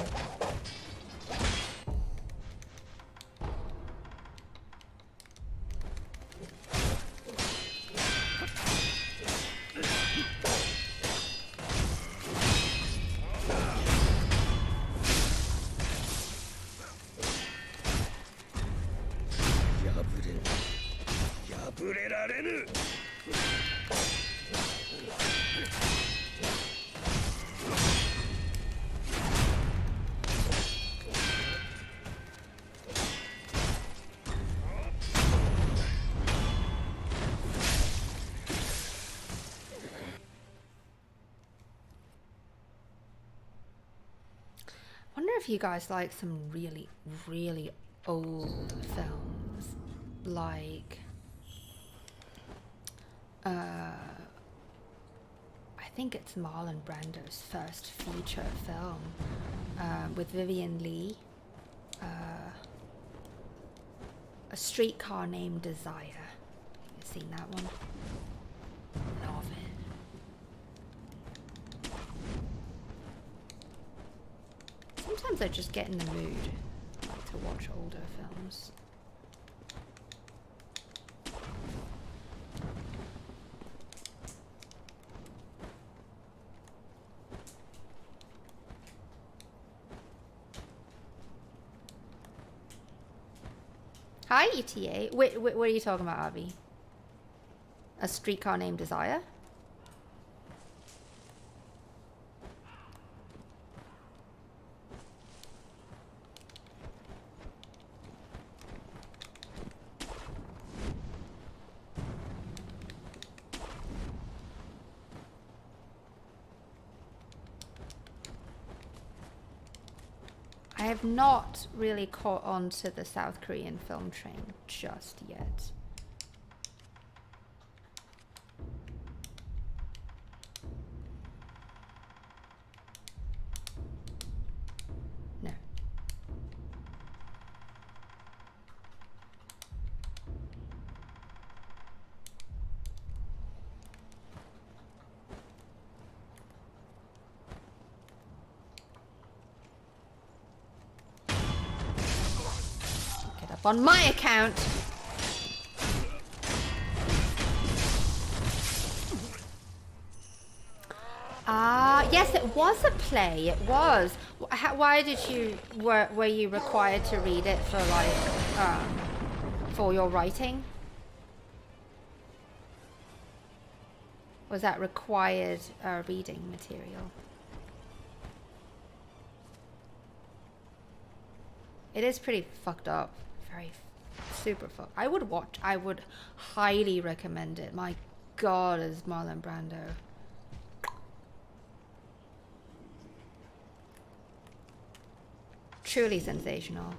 if you guys like some really, really old films, like I think it's Marlon Brando's first feature film with Vivian Lee, A Streetcar Named Desire. You've seen that one? Love it. Sometimes I just get in the mood like to watch older films. Hi, ETA. Wait, what are you talking about, Abby? A Streetcar Named Desire? I have not really caught on to the South Korean film train just yet. No. On my account. Yes, it was a play. It was. Why did you were you required to read it for like for your writing? Was that required reading material? It is pretty fucked up. Very super fucked. I would highly recommend it. My god, is Marlon Brando. Truly sensational.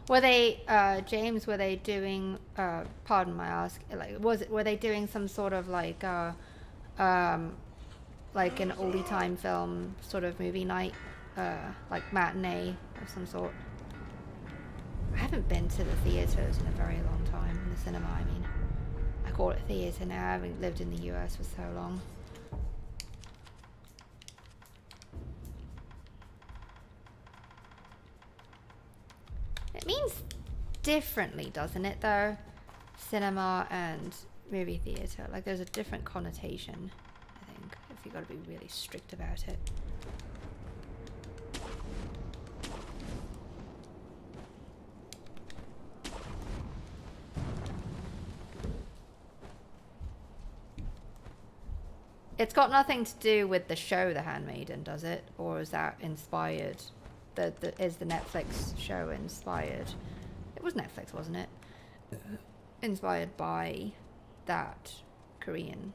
Were they, James, were they doing, pardon my ask, like, were they doing some sort of like, like an oldie time film sort of movie night, like matinee of some sort? I haven't been to the theaters in a very long time, in the cinema, I mean. I call it theater now, I haven't lived in the US for so long. It means differently, doesn't it, though? Cinema and movie theater. Like, there's a different connotation, I think, if you've got to be really strict about it. It's got nothing to do with the show The Handmaiden, does it? Or is that inspired? Is the Netflix show inspired? It was Netflix, wasn't it? Inspired by that Korean.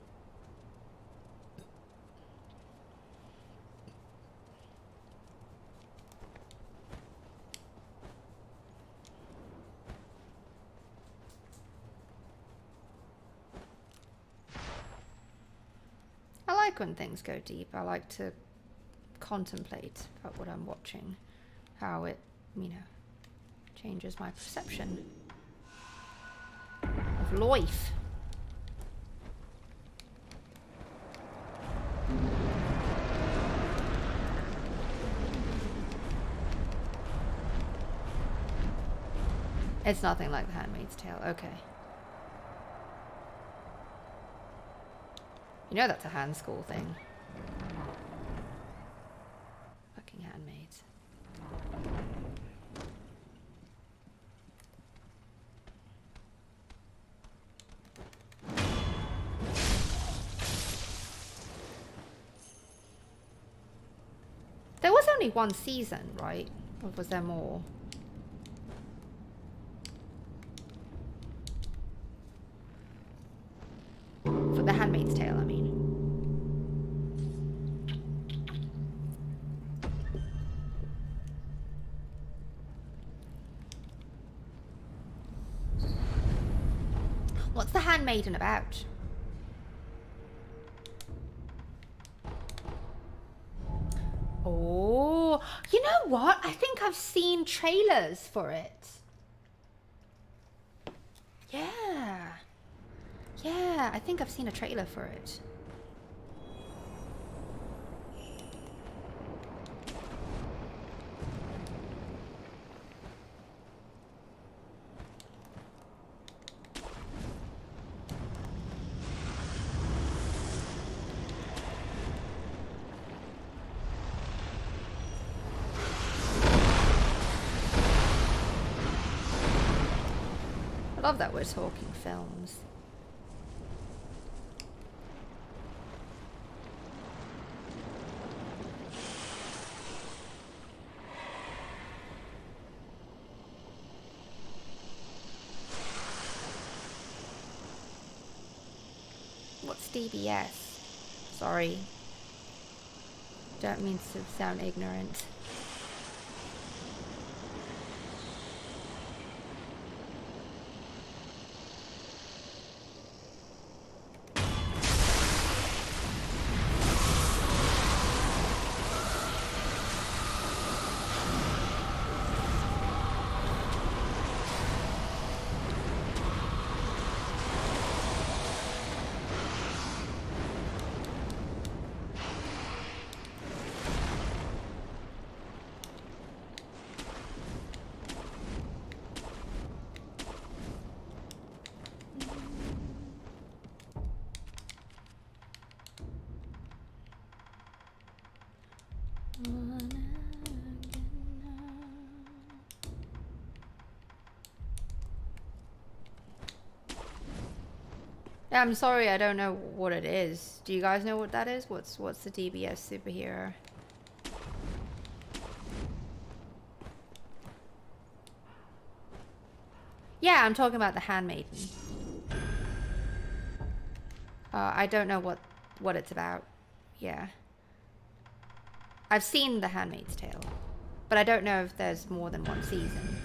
I like when things go deep. I like to contemplate about what I'm watching. How it, you know, changes my perception of life. It's nothing like The Handmaid's Tale. Okay. You know that's a hand school thing. Fucking handmaids. There was only one season, right? Or was there more? For The Handmaid's Tale, I mean. What's The Handmaiden about? Oh, you know what? I think I've seen trailers for it. Yeah. Yeah, I think I've seen a trailer for it. I love that we're talking films. What's DBS? Sorry. Don't mean to sound ignorant. Yeah, I'm sorry, I don't know what it is. Do you guys know what that is? What's the DBS superhero? Yeah, I'm talking about The Handmaiden. I don't know what it's about. Yeah. I've seen The Handmaid's Tale, but I don't know if there's more than one season.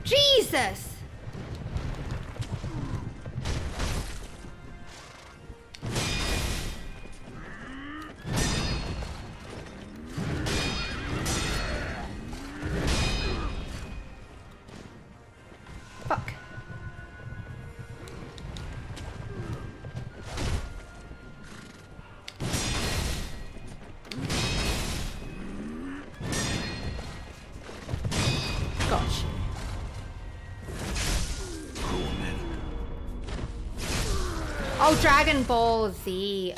Jesus! Fuck. Gosh. Oh, Dragon Ball Z.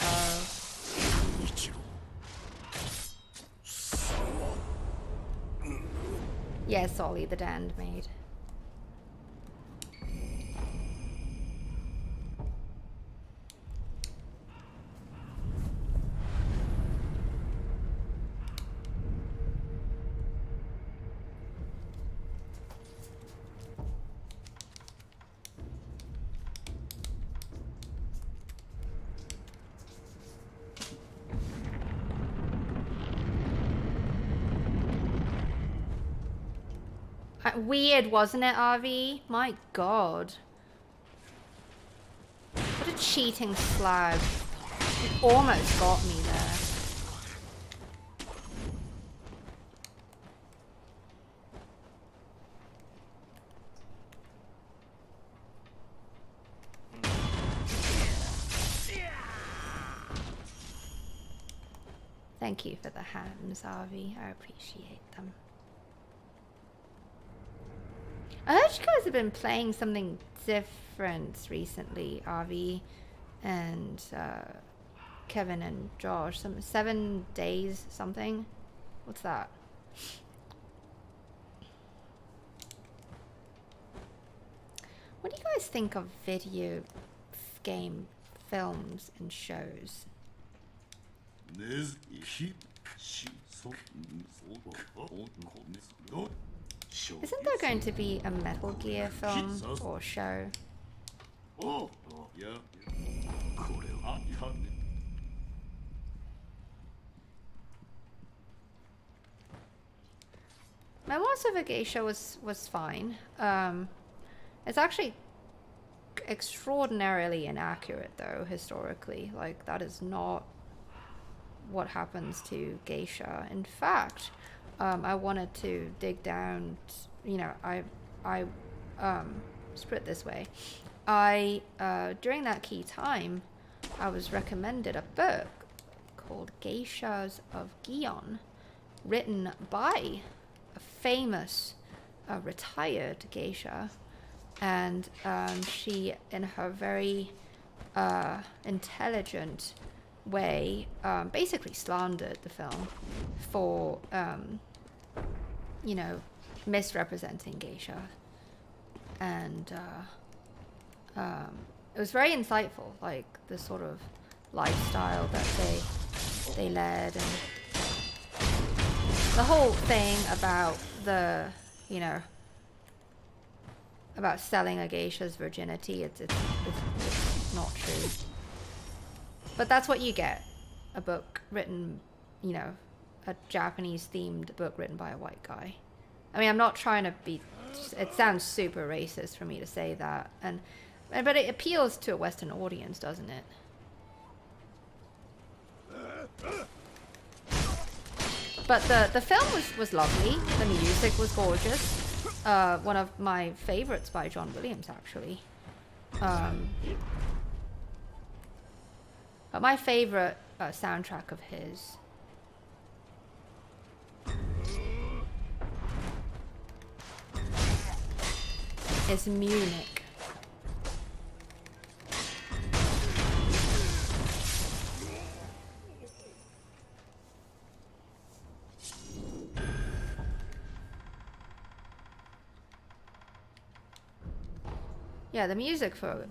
Yes, Ollie the Handmaid. weird, wasn't it, RV? My god. What a cheating slag. It almost got me there. Thank you for the hands, RV. I appreciate them. I heard you guys have been playing something different recently, RV and Kevin and Josh. Some 7 days something. What's that? What do you guys think of video game films and shows? Isn't there going to be a Metal Gear film or show? Memoirs of a Geisha was fine. It's actually extraordinarily inaccurate though, historically. Like, that is not what happens to geisha. In fact, I wanted to dig down, you know, let's put it this way. During that key time, I was recommended a book called Geishas of Gion, written by a famous retired geisha, and she, in her very intelligent way, basically slandered the film for you know, misrepresenting geisha, and it was very insightful, like the sort of lifestyle that they led, and the whole thing about the, you know, about selling a geisha's virginity. It's not true. But that's what you get. A book written, you know, a Japanese themed book written by a white guy. I mean, I'm not trying to be, it sounds super racist for me to say that. But it appeals to a Western audience, doesn't it? But the film was lovely. The music was gorgeous. One of my favorites by John Williams, actually. But my favorite soundtrack of his is Munich. Yeah, the music for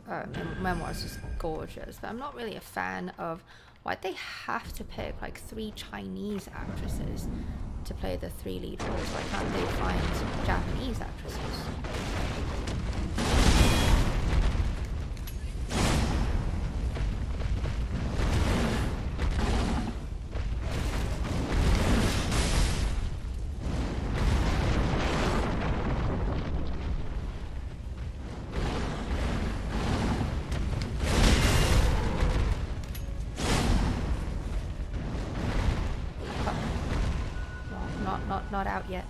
Memoirs is gorgeous, but I'm not really a fan of why'd they have to pick like 3 Chinese actresses to play the 3 lead roles. Why can't they find Japanese actresses? Not out yet.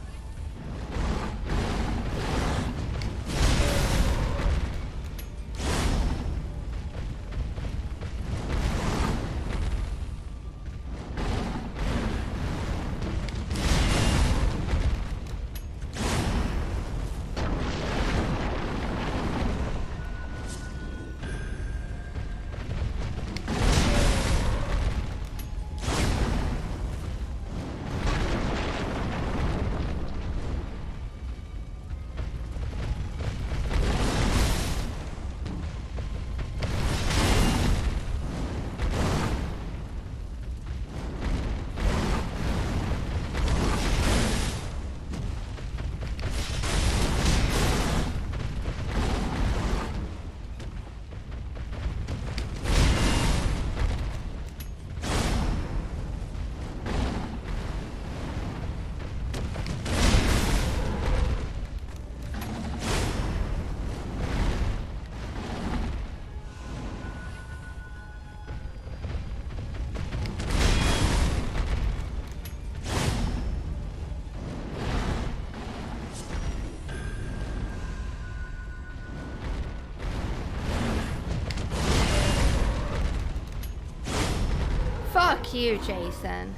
Fuck you, Jason.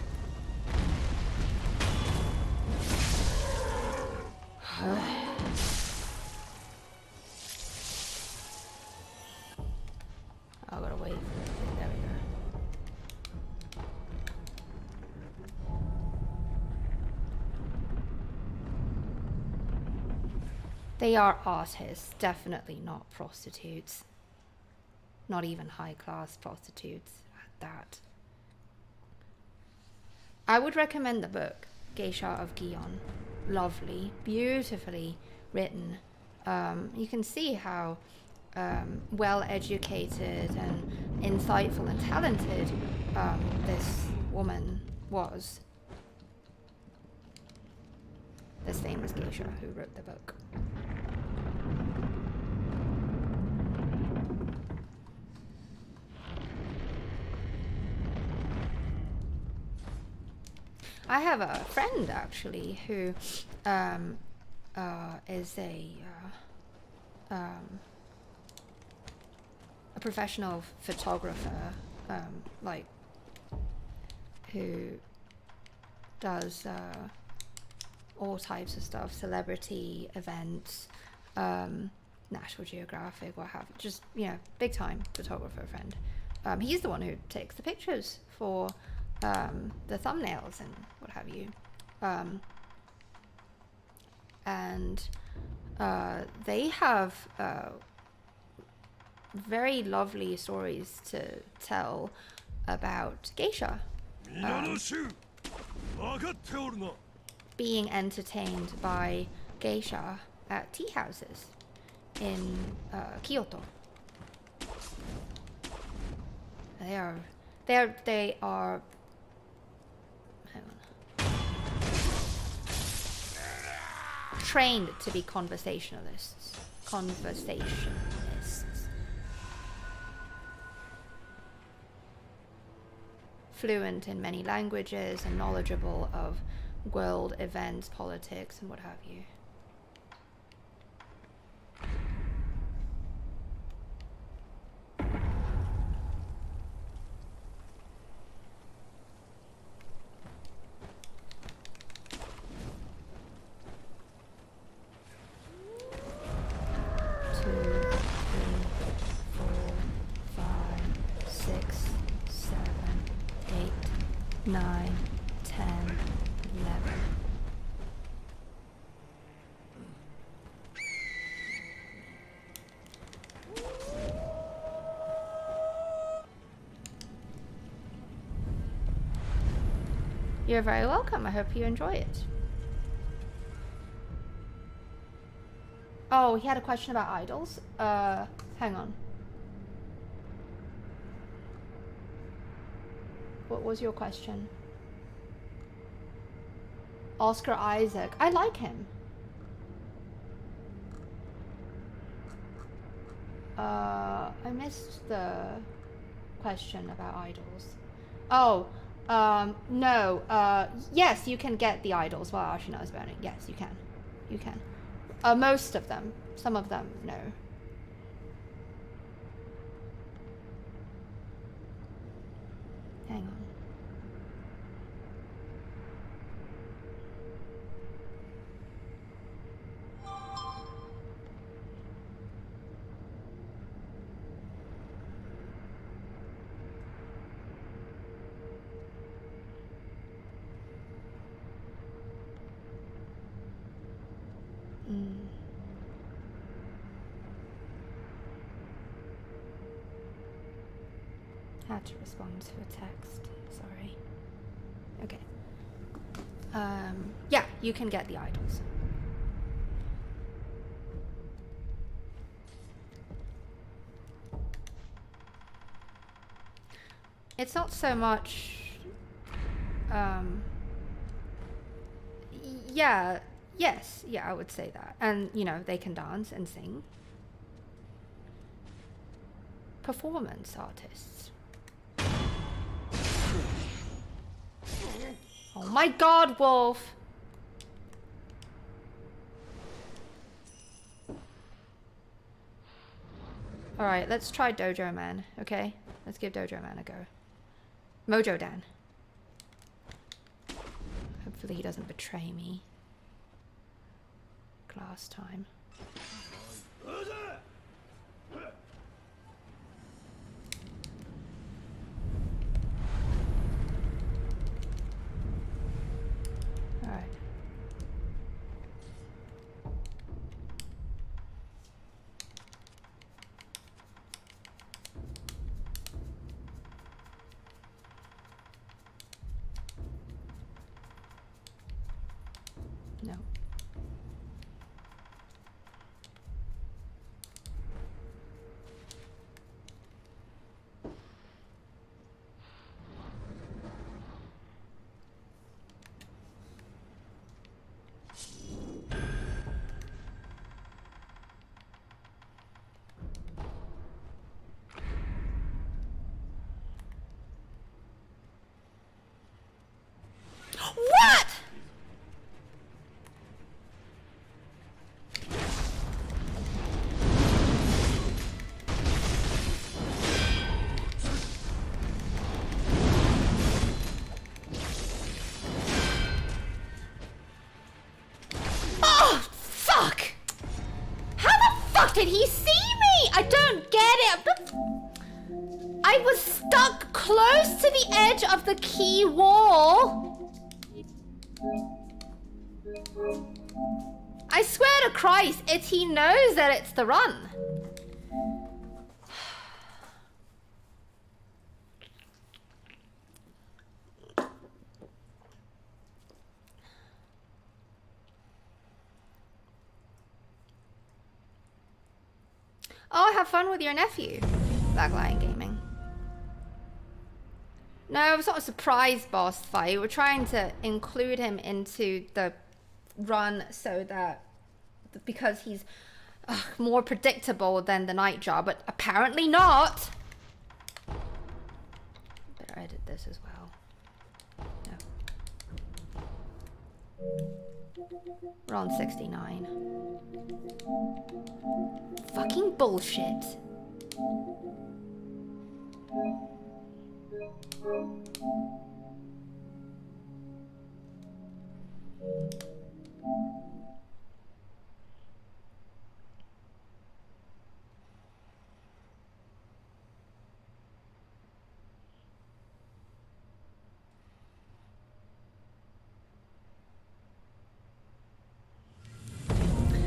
I gotta wait for it. There we go. They are artists, definitely not prostitutes. Not even high-class prostitutes at that. I would recommend the book, Geisha of Gion. Lovely, beautifully written. You can see how well-educated and insightful and talented this woman was. This famous geisha who wrote the book. I have a friend actually who is a professional photographer, like who does all types of stuff, celebrity events, National Geographic, what have you, just, you know, big time photographer friend. He's the one who takes the pictures for the thumbnails and what have you, and they have very lovely stories to tell about geisha, being entertained by geisha at tea houses in Kyoto. They are hang on, trained to be conversationalists. Fluent in many languages and knowledgeable of world events, politics, and what have you. You're very welcome. I hope you enjoy it. Oh, he had a question about idols. Hang on. What was your question? Oscar Isaac. I like him. I missed the question about idols. Oh. No, yes, you can get the idols while Ashina is burning. Yes, you can. You can. Most of them. Some of them, no. Hang on. Had to respond to a text. Sorry. Okay. Yeah, you can get the idols. It's not so much. Yeah. Yes. Yeah, I would say that. And, you know, they can dance and sing. Performance artists. Oh my god, Wolf! Alright, let's try Dojo Man, okay? Let's give Dojo Man a go. Mojo Dan. Hopefully he doesn't betray me. Glass time. Alright. No. What? Oh, fuck! How the fuck did he see me? I don't get it. I was stuck close to the edge of the key wall. I swear to Christ, he knows that it's the run. Oh, have fun with your nephew. Black Lion Gaming. No, it's not a surprise boss fight. We're trying to include him into the run so that, because he's more predictable than the Nightjar, but apparently not. Better edit this as well. No. We're on 69. Fucking bullshit.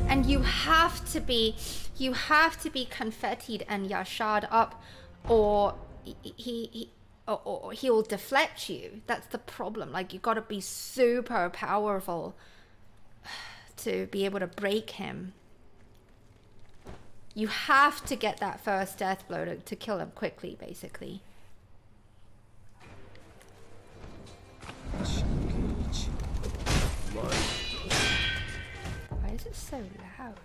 And you have to be confettied and yashad up, or he'll deflect you. That's the problem. Like, you got to be super powerful to be able to break him. You have to get that first death blow to kill him quickly, basically. Why is it so loud?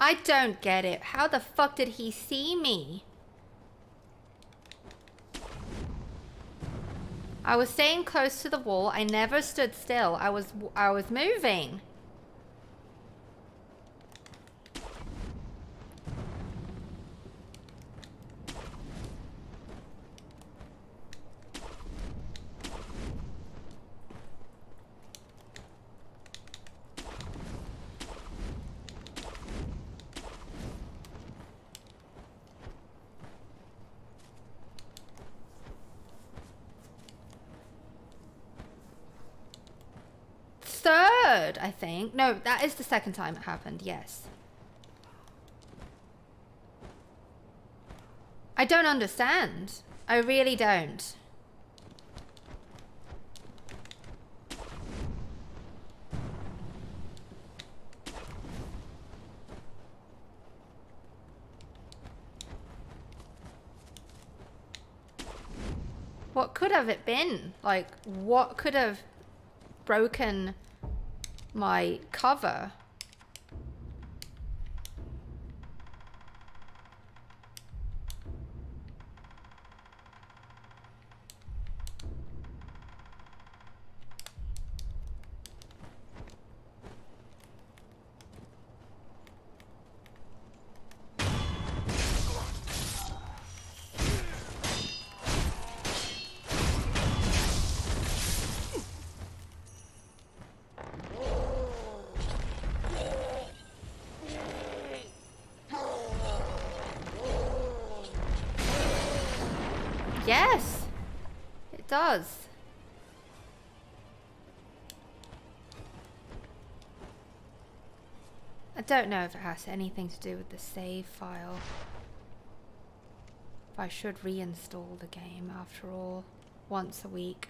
I don't get it. How the fuck did he see me? I was staying close to the wall. I never stood still. I was moving. third, I think. No, that is the second time it happened, yes. I don't understand. I really don't. What could have it been? Like, what could have broken my cover? Yes, it does. I don't know if it has anything to do with the save file. If I should reinstall the game after all, once a week.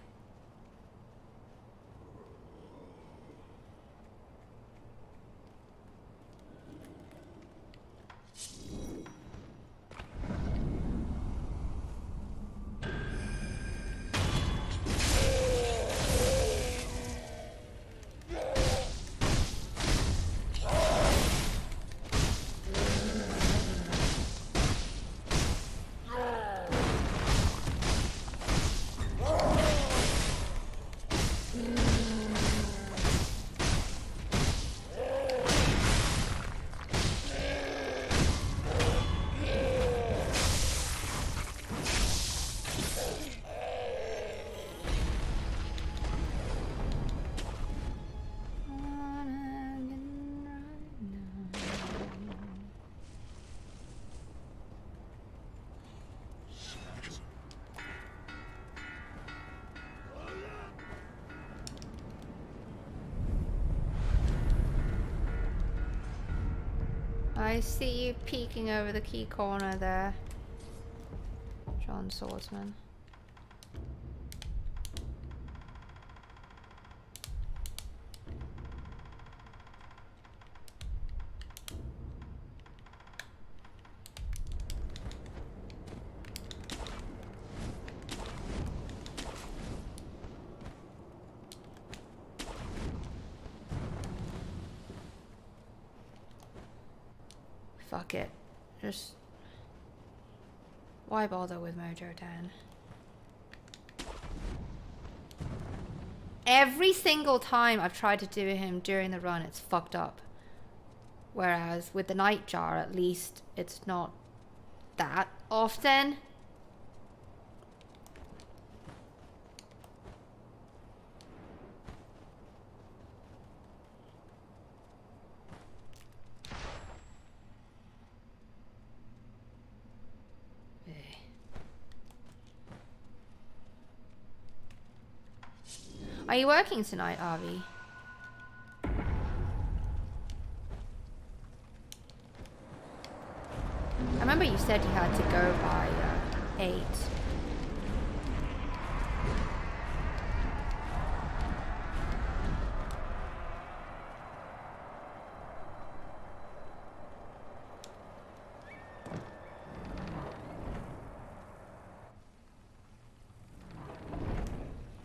I see you peeking over the key corner there, John Swordsman. Fuck it. Just... why bother with Mojo Dan? Every single time I've tried to do him during the run, it's fucked up. Whereas with the Nightjar, at least it's not that often. Are you working tonight, Avi? I remember you said you had to go by 8.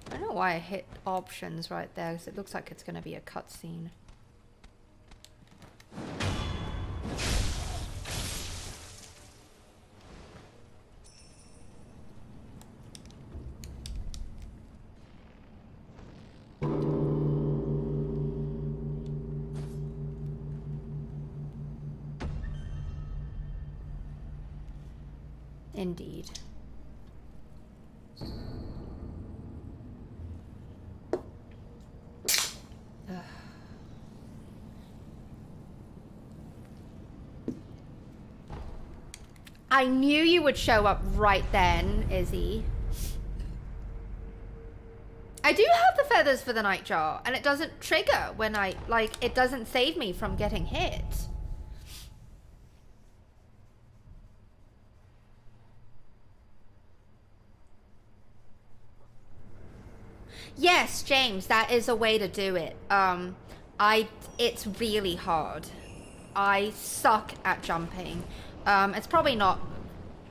I don't know why I hit options right there, because it looks like it's going to be a cutscene. Indeed. I knew you would show up right then, Izzy. I do have the feathers for the nightjar, and it doesn't trigger when I, like, it doesn't save me from getting hit. Yes, James, that is a way to do it. It's really hard. I suck at jumping. It's probably not,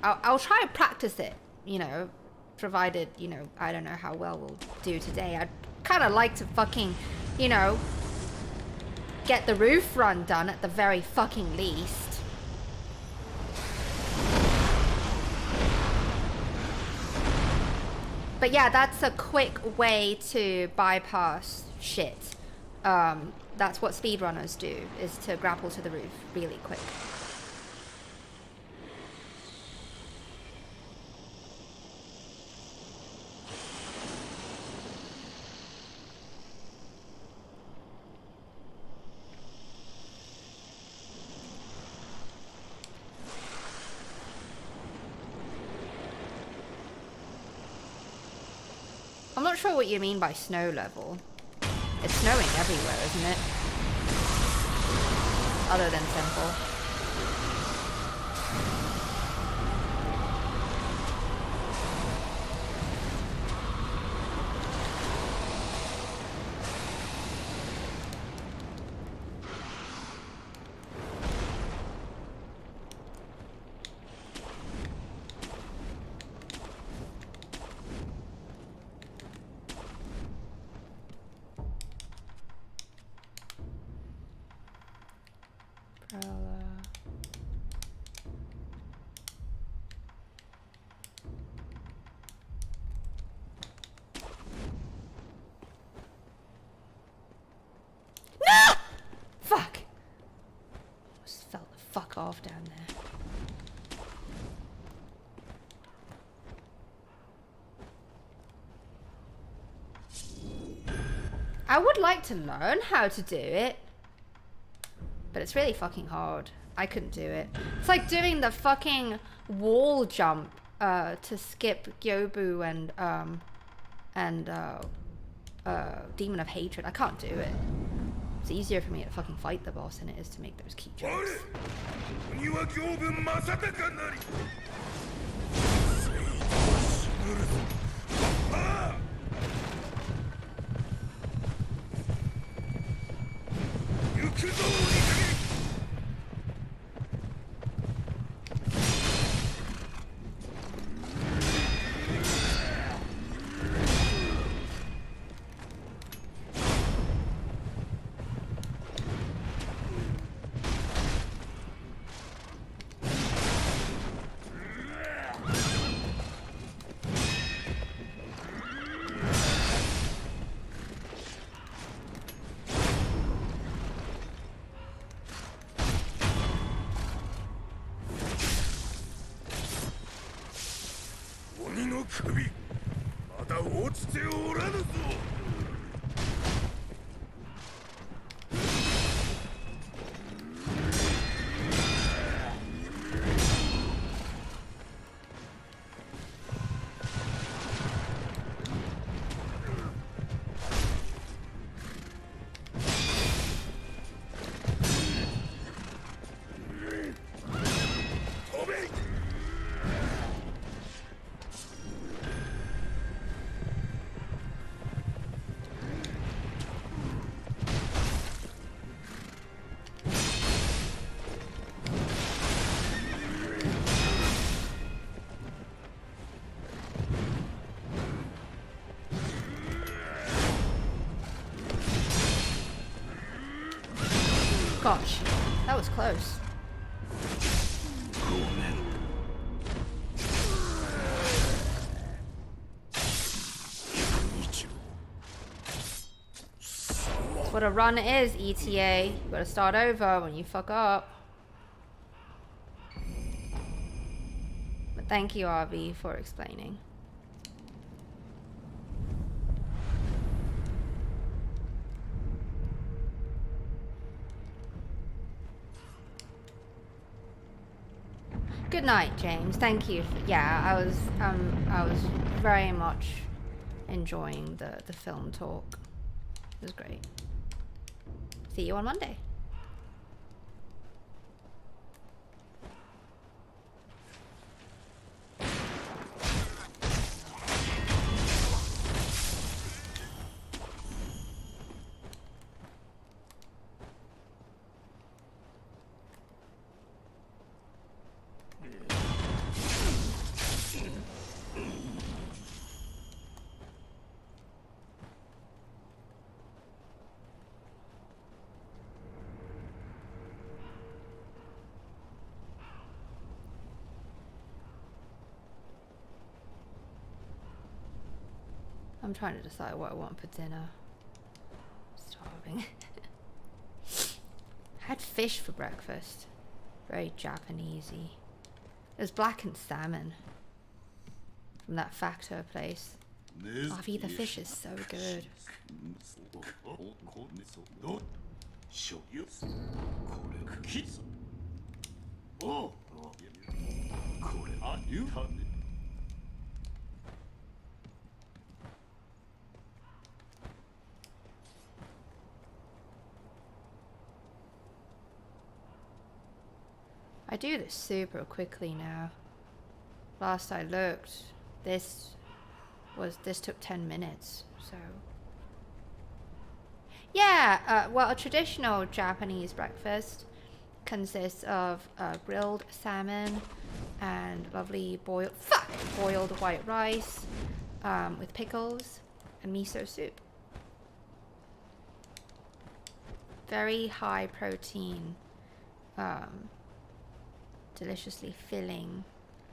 I'll try and practice it, you know, provided, you know, I don't know how well we'll do today. I'd kind of like to fucking, you know, get the roof run done at the very fucking least. But yeah, that's a quick way to bypass shit. That's what speedrunners do, is to grapple to the roof really quick. I'm not sure what you mean by snow level. It's snowing everywhere, isn't it? Other than Temple. Fuck off down there. I would like to learn how to do it, but it's really fucking hard. I couldn't do it. It's like doing the fucking wall jump to skip Gyobu and Demon of Hatred. I can't do it. It's easier for me to fucking fight the boss than it is to make those key jumps. Gosh, that was close. That's what a run is, ETA. You gotta start over when you fuck up. But thank you, RV, for explaining. Good night, James. Thank you. Yeah, I was very much enjoying the film talk. It was great. See you on Monday. I'm trying to decide what I want for dinner. Starving. Had fish for breakfast. Very Japanesey. It was blackened salmon from that factor place. Avi, the fish is so good. I do this super quickly now. Last I looked, this took 10 minutes, so. Yeah, well, a traditional Japanese breakfast consists of grilled salmon and lovely boiled white rice with pickles and miso soup. Very high protein, deliciously filling,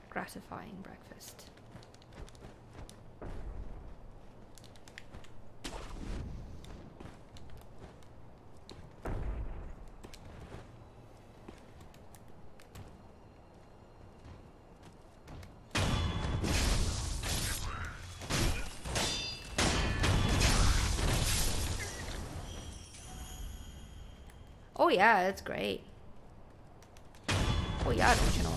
gratifying breakfast. Oh yeah, it's great. Oh yeah, original.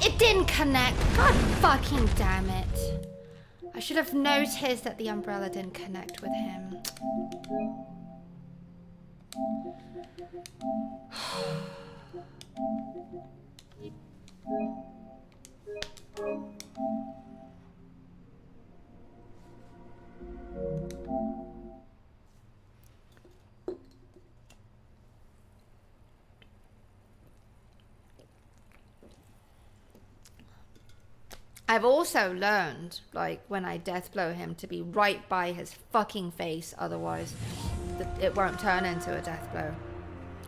It didn't connect. God fucking damn it. I should have noticed that the umbrella didn't connect with him. I've also learned, like, when I deathblow him, to be right by his fucking face, otherwise it won't turn into a deathblow.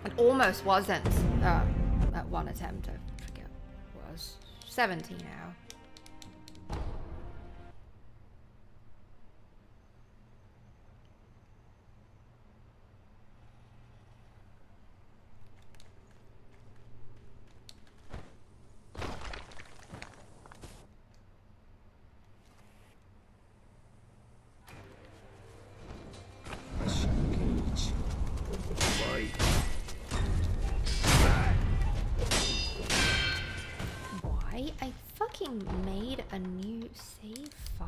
It almost wasn't at one attempt. I forget what it was. 70 now. fucking made a new save file.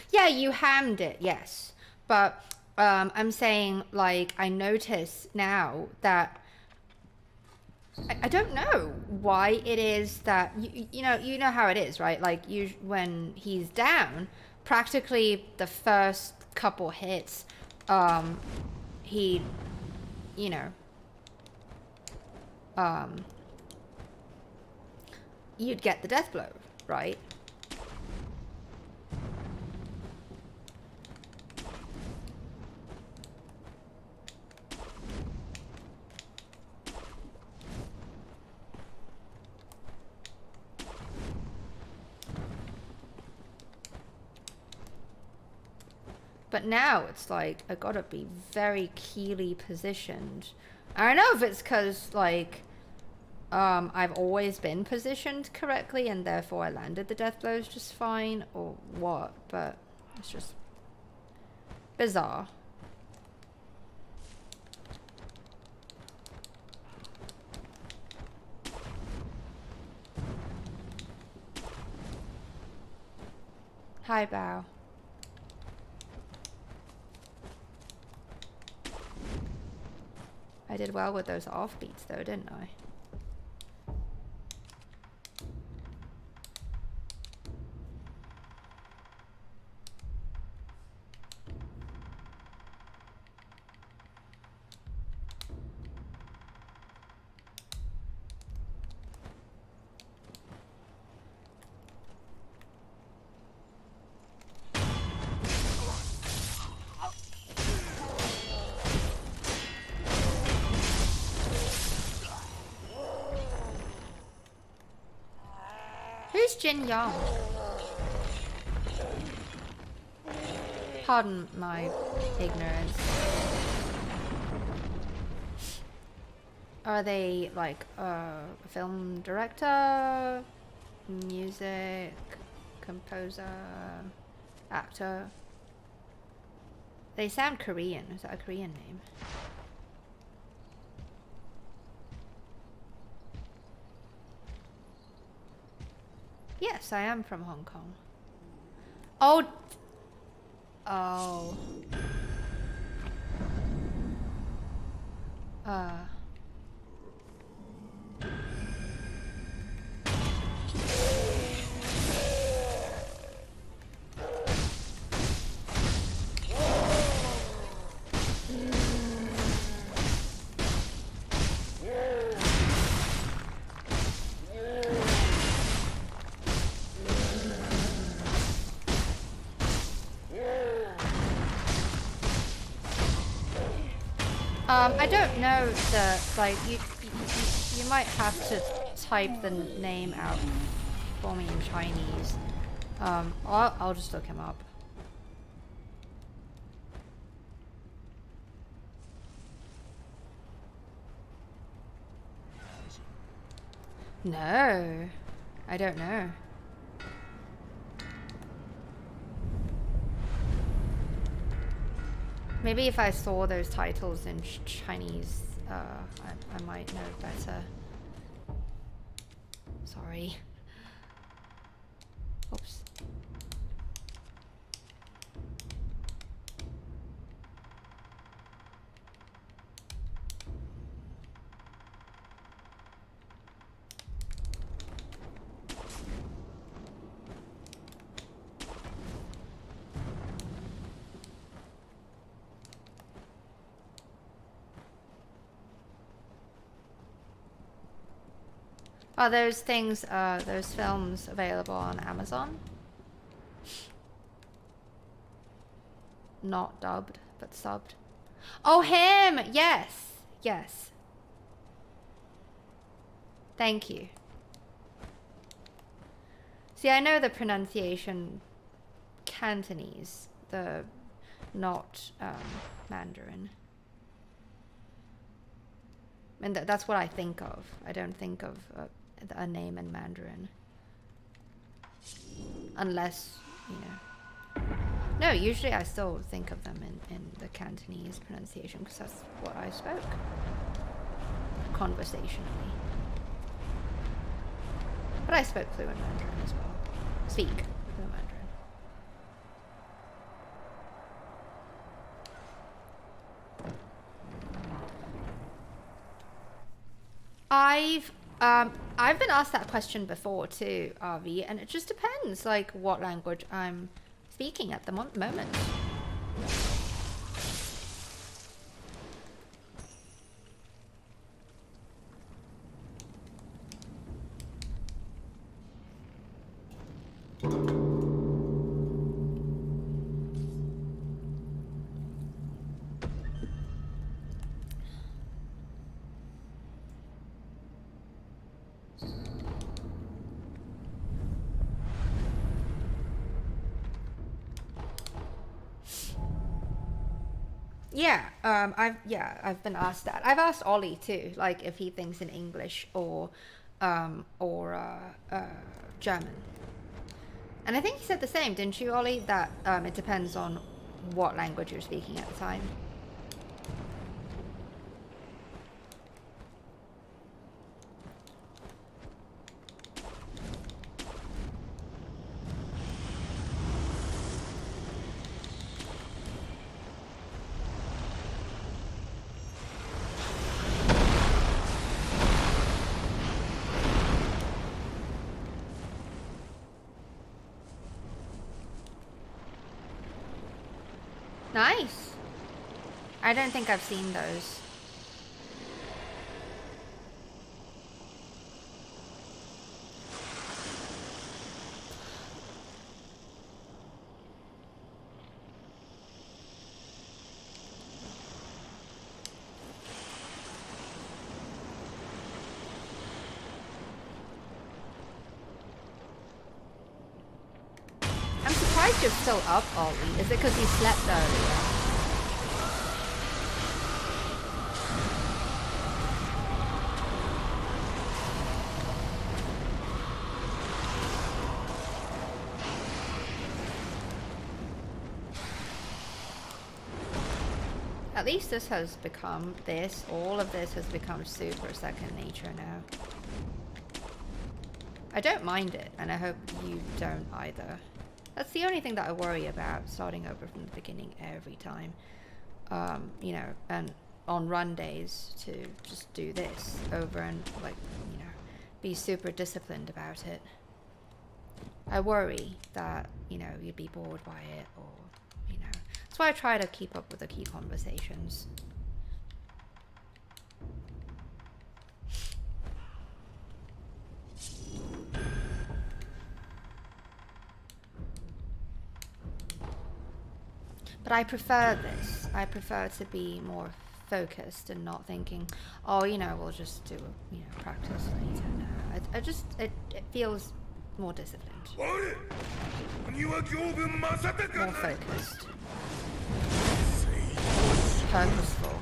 Yeah, you hammed it, yes. But I'm saying, like, I notice now that I don't know why it is that you know how it is, right? Like, when he's down, practically the first couple hits, he, you know, you'd get the death blow, right? But now it's like, I gotta be very keenly positioned. I don't know if it's because, like, I've always been positioned correctly and therefore I landed the death blows just fine, or what, but it's just bizarre. Hi, Bao. I did well with those offbeats though, didn't I? Who's Jin Young? Pardon my ignorance. Are they like a film director, music, composer, actor? They sound Korean. Is that a Korean name? Yes, I am from Hong Kong. Oh. Oh. I don't know the, like, you might have to type the name out for me in Chinese. I'll just look him up. No, I don't know. Maybe if I saw those titles in Chinese, I might know better. Sorry. Oops. Are those things, those films available on Amazon? Not dubbed, but subbed. Oh, him! Yes! Yes. Thank you. See, I know the pronunciation Cantonese, the not Mandarin. And that's what I think of. I don't think of a name in Mandarin. Unless, you know. No, usually I still think of them in the Cantonese pronunciation because that's what I spoke conversationally. But I spoke fluent Mandarin as well. Speak fluent Mandarin. I've been asked that question before too, RV, and it just depends, like, what language I'm speaking at the moment. I've been asked that. I've asked Ollie too, like if he thinks in English or German. And I think he said the same, didn't you, Ollie? That it depends on what language you're speaking at the time. Nice. I don't think I've seen those. I'm surprised you're still up, Ollie. Is it because you slept earlier? At least this has become all of this has become super second nature now. I don't mind it, and I hope you don't either. That's the only thing that I worry about, starting over from the beginning every time. You know, and on run days to just do this over and, like, you know, be super disciplined about it. I worry that, you know, you'd be bored by it, or, you know. That's why I try to keep up with the key conversations. But I prefer this. I prefer to be more focused and not thinking, oh, you know, we'll just do, you know, practice later. No, it feels more disciplined. More focused. Purposeful.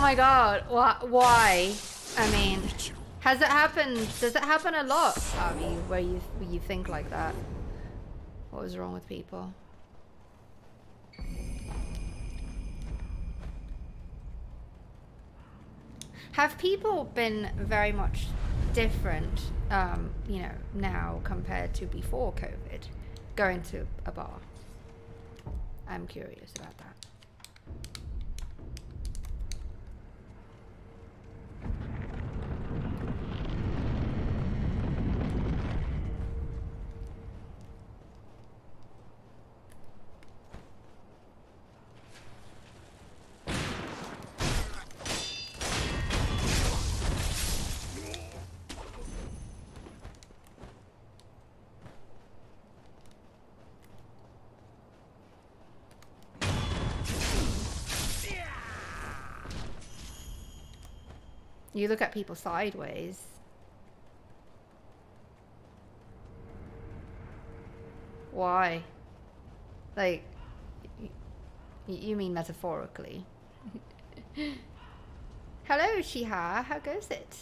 my god, why? I mean, has it happened? Does it happen a lot, Avi, where you think like that? What was wrong with people? Have people been very much different, you know, now compared to before COVID, going to a bar? I'm curious about that. You look at people sideways. Why? Like, you mean metaphorically. Hello, Shiha. How goes it?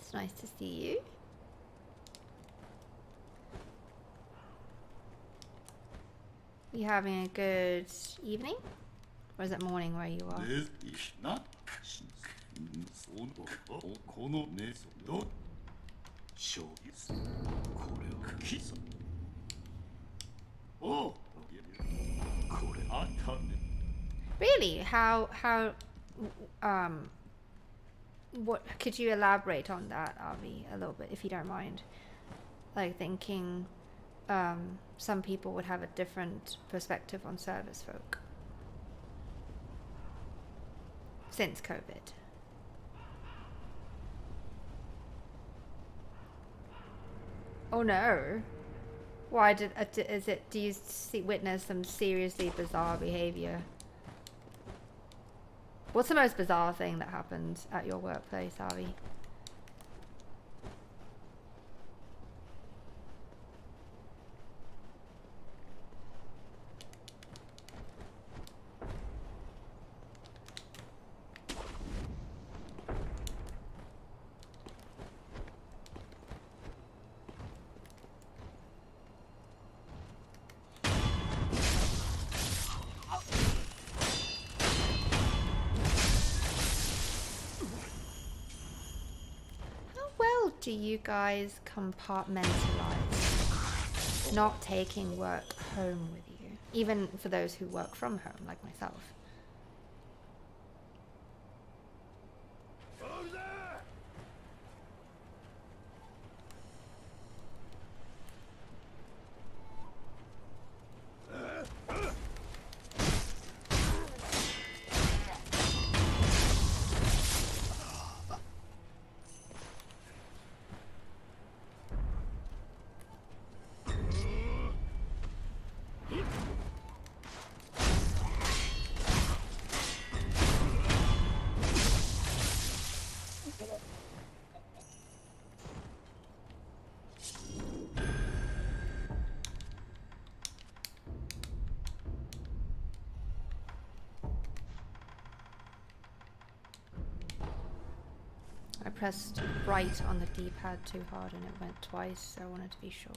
It's nice to see you. You having a good evening? Or is it morning where you are? Really? How what could you elaborate on that, Avi, a little bit, if you don't mind? Like thinking some people would have a different perspective on service folk since COVID. Oh no. Why did do you witness some seriously bizarre behavior? What's the most bizarre thing that happened at your workplace, Avi? Do you guys compartmentalize not taking work home with you, even for those who work from home like myself? I pressed right on the D-pad too hard and it went twice, so I wanted to be sure.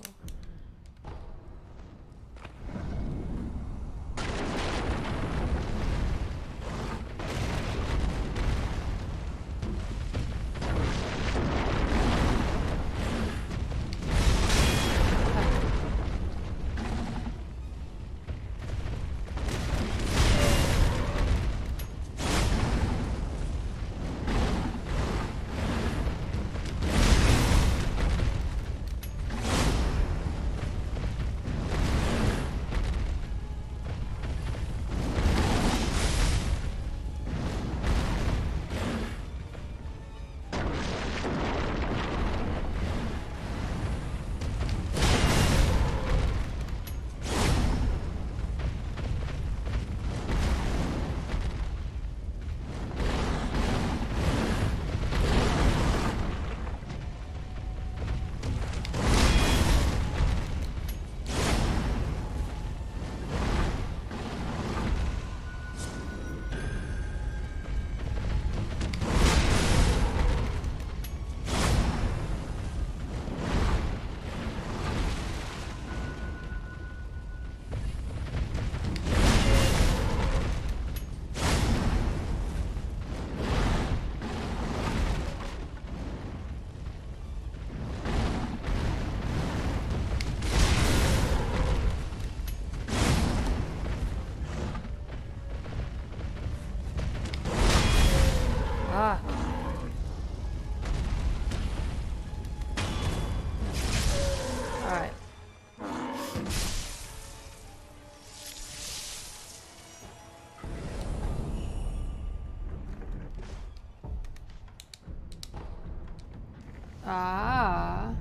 Ah.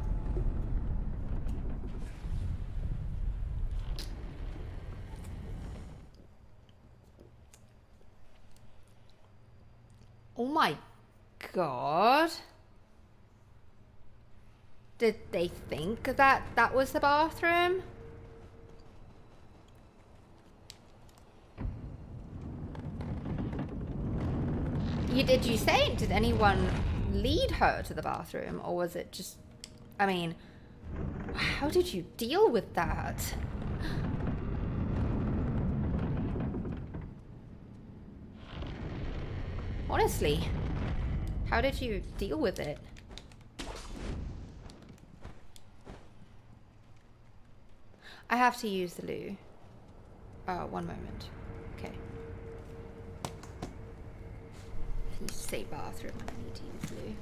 Oh my god. Did they think that that was the bathroom? Did you say, did anyone lead her to the bathroom, or was it just, I mean, how did you deal with that? Honestly, how did you deal with it? I have to use the loo. One moment. Okay. You say bathroom, I need to use the loo.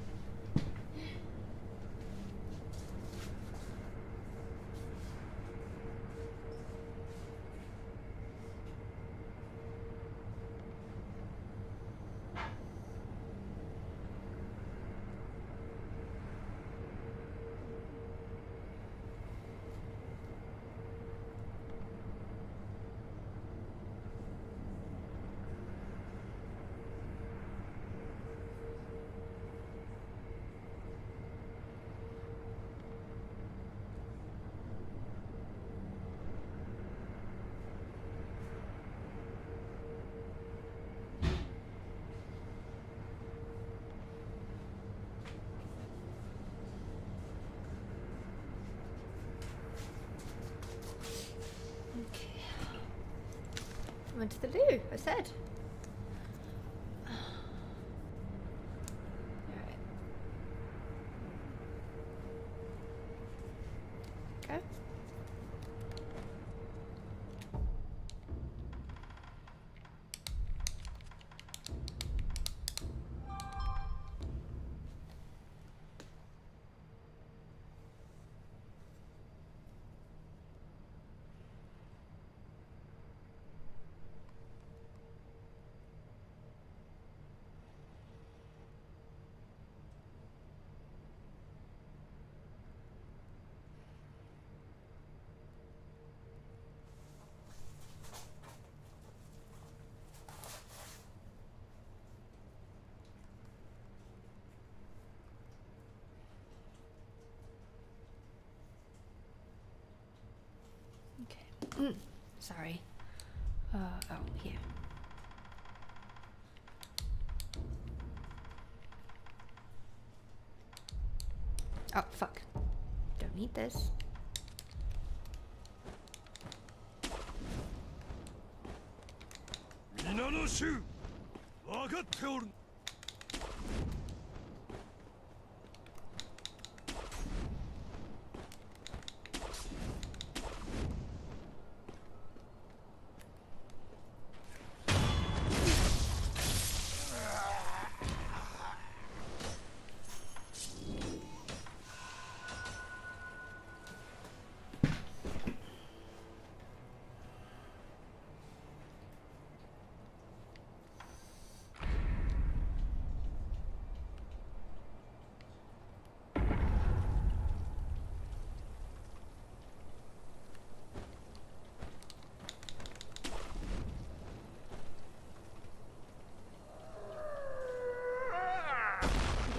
Went to the loo, I said. Alright. Okay. Sorry. Oh, here. Oh, fuck. Don't need this.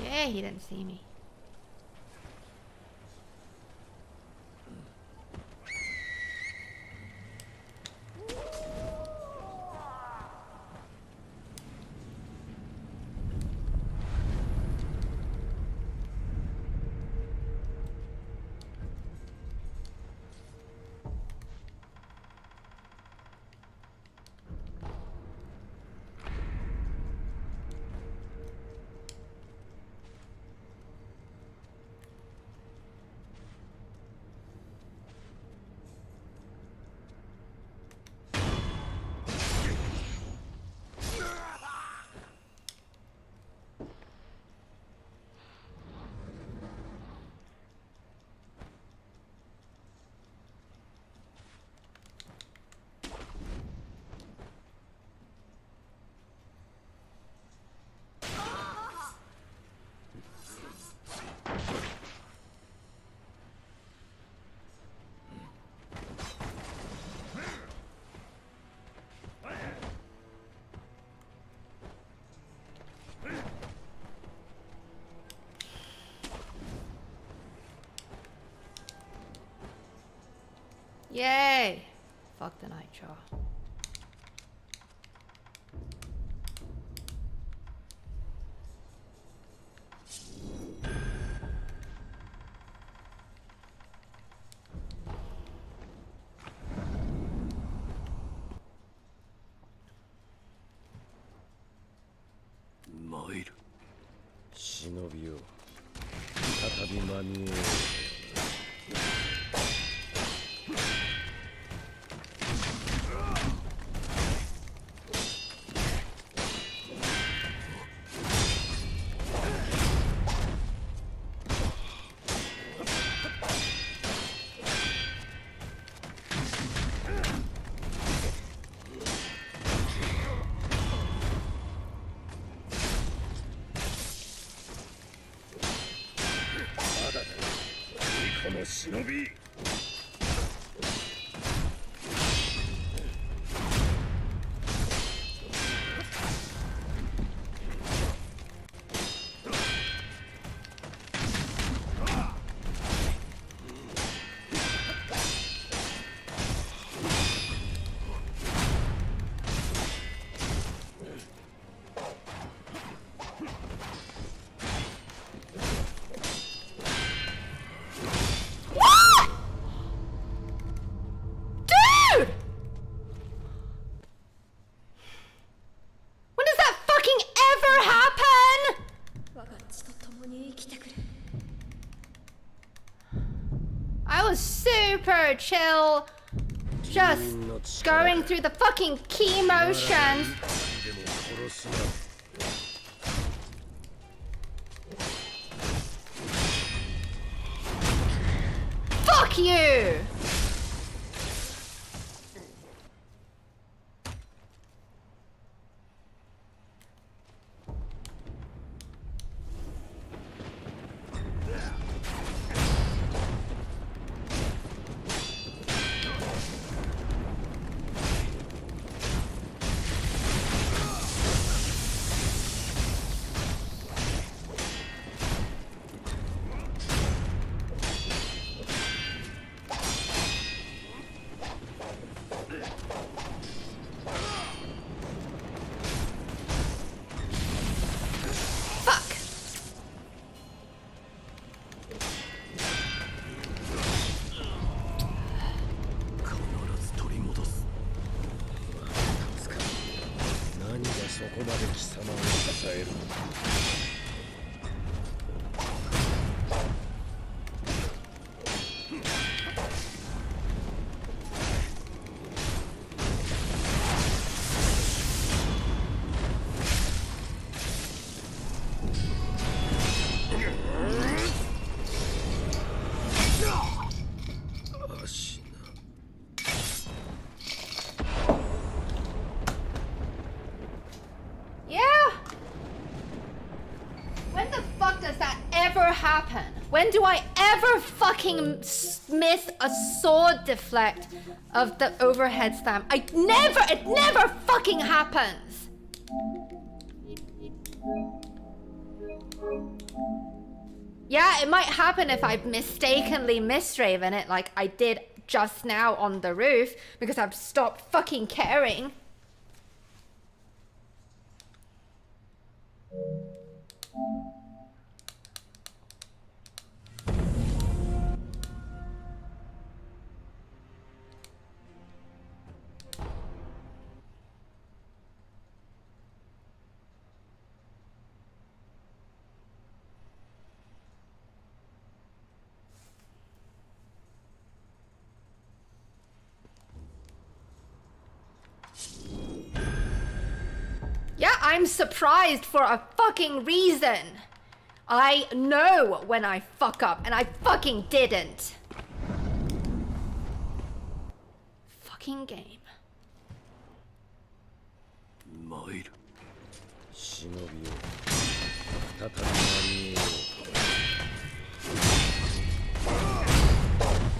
Yeah, he didn't see me. Yay! Fuck the nitro. Super chill, just going through the fucking key motions. Fuck you! When do I ever fucking miss a sword deflect of the overhead slam? It never fucking happens. Yeah, it might happen if I mistakenly misraven it like I did just now on the roof because I've stopped fucking caring. Yeah, I'm surprised for a fucking reason. I know when I fuck up, and I fucking didn't. Fucking game.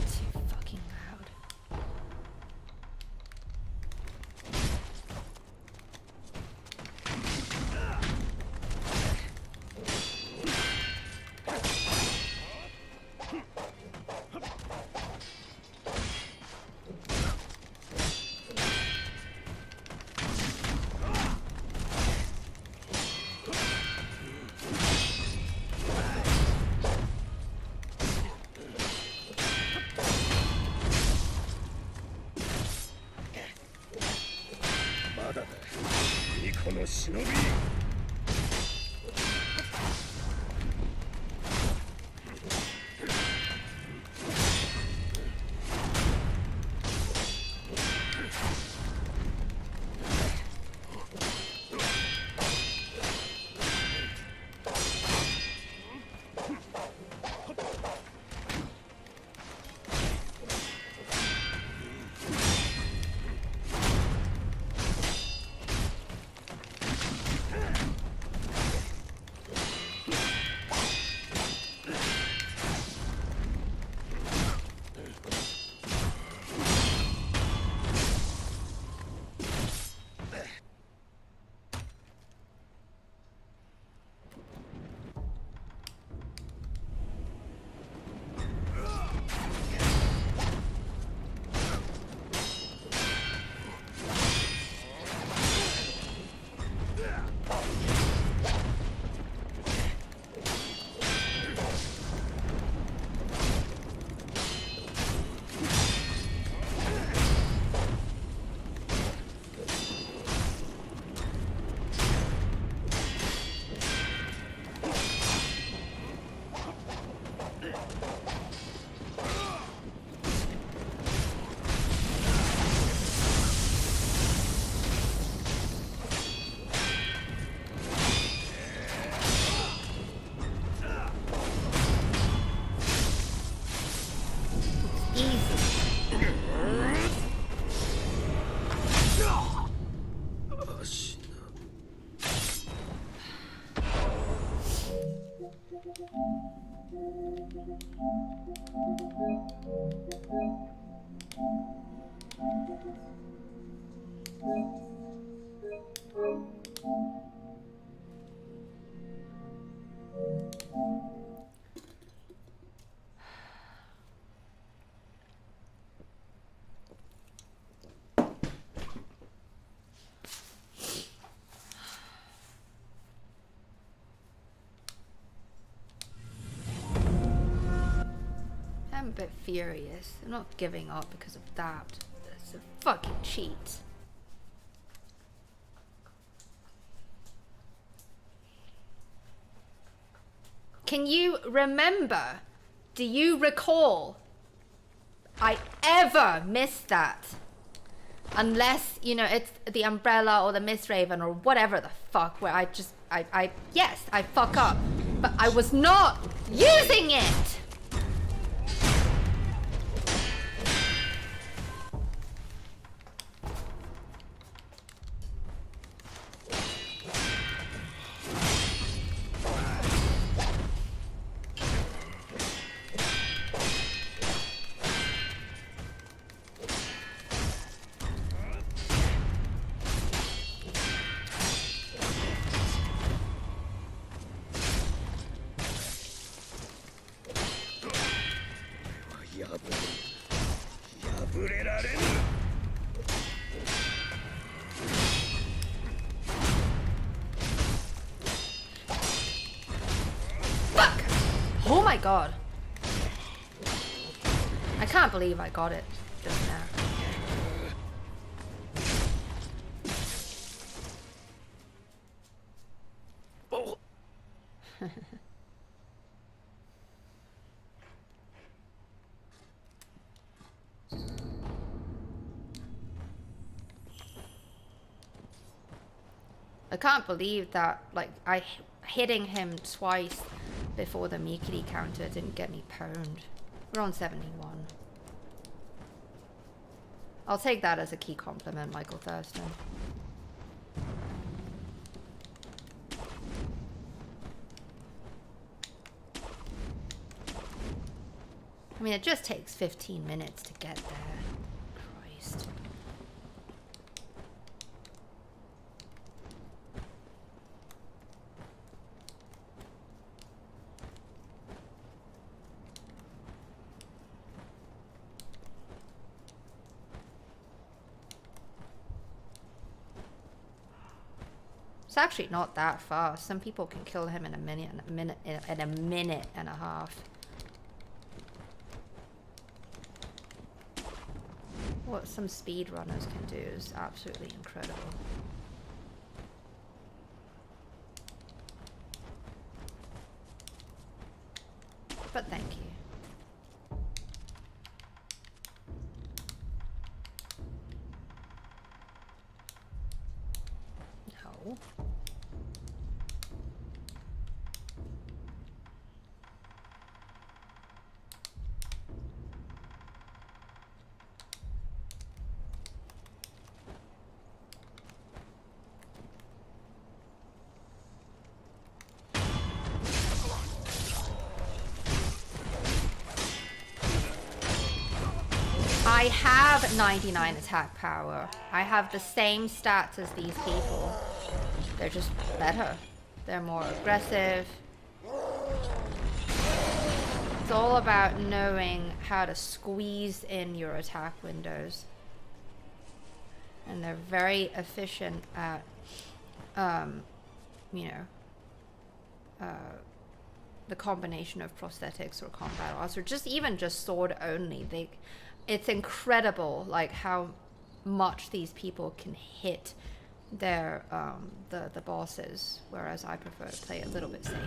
Too fucking loud. I'm a bit furious. I'm not giving up because of that. That's a fucking cheat. Can you remember? Do you recall I ever missed that? Unless, you know, it's the Umbrella or the Mistraven or whatever the fuck, where yes, I fuck up. But I was not using it! God. I can't believe I got it just now. Oh. I can't believe that, like, hitting him twice before the Mikiri counter didn't get me pwned. We're on 71. I'll take that as a key compliment, Michael Thurston. I mean, it just takes 15 minutes to get there. Christ. It's actually not that fast. Some people can kill him in a minute and a half. What some speedrunners can do is absolutely incredible. I have 99 attack power. I have the same stats as these people. They're just better. They're more aggressive. It's all about knowing how to squeeze in your attack windows. And they're very efficient at, you know, the combination of prosthetics or combat arts, or just even just sword only. It's incredible, like, how much these people can hit their the bosses, whereas I prefer to play a little bit safer.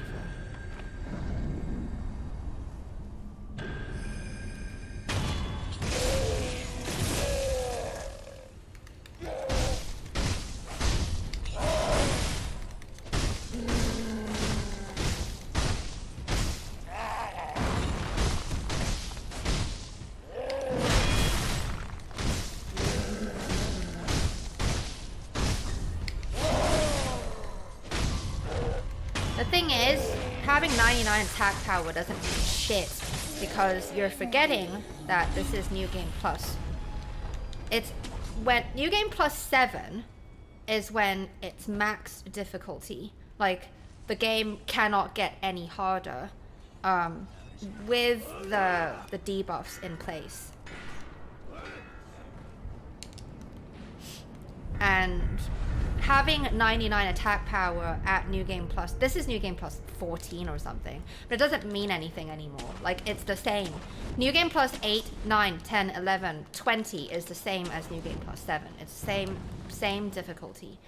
Having 99 attack power doesn't mean shit, because you're forgetting that this is New Game Plus. It's when New Game Plus 7 is when it's max difficulty. Like, the game cannot get any harder with the debuffs in place. And having 99 attack power at New Game Plus, this is New Game Plus 14 or something, but it doesn't mean anything anymore. Like, it's the same. New Game Plus 8, 9, 10, 11, 20 is the same as New Game Plus 7. It's the same difficulty.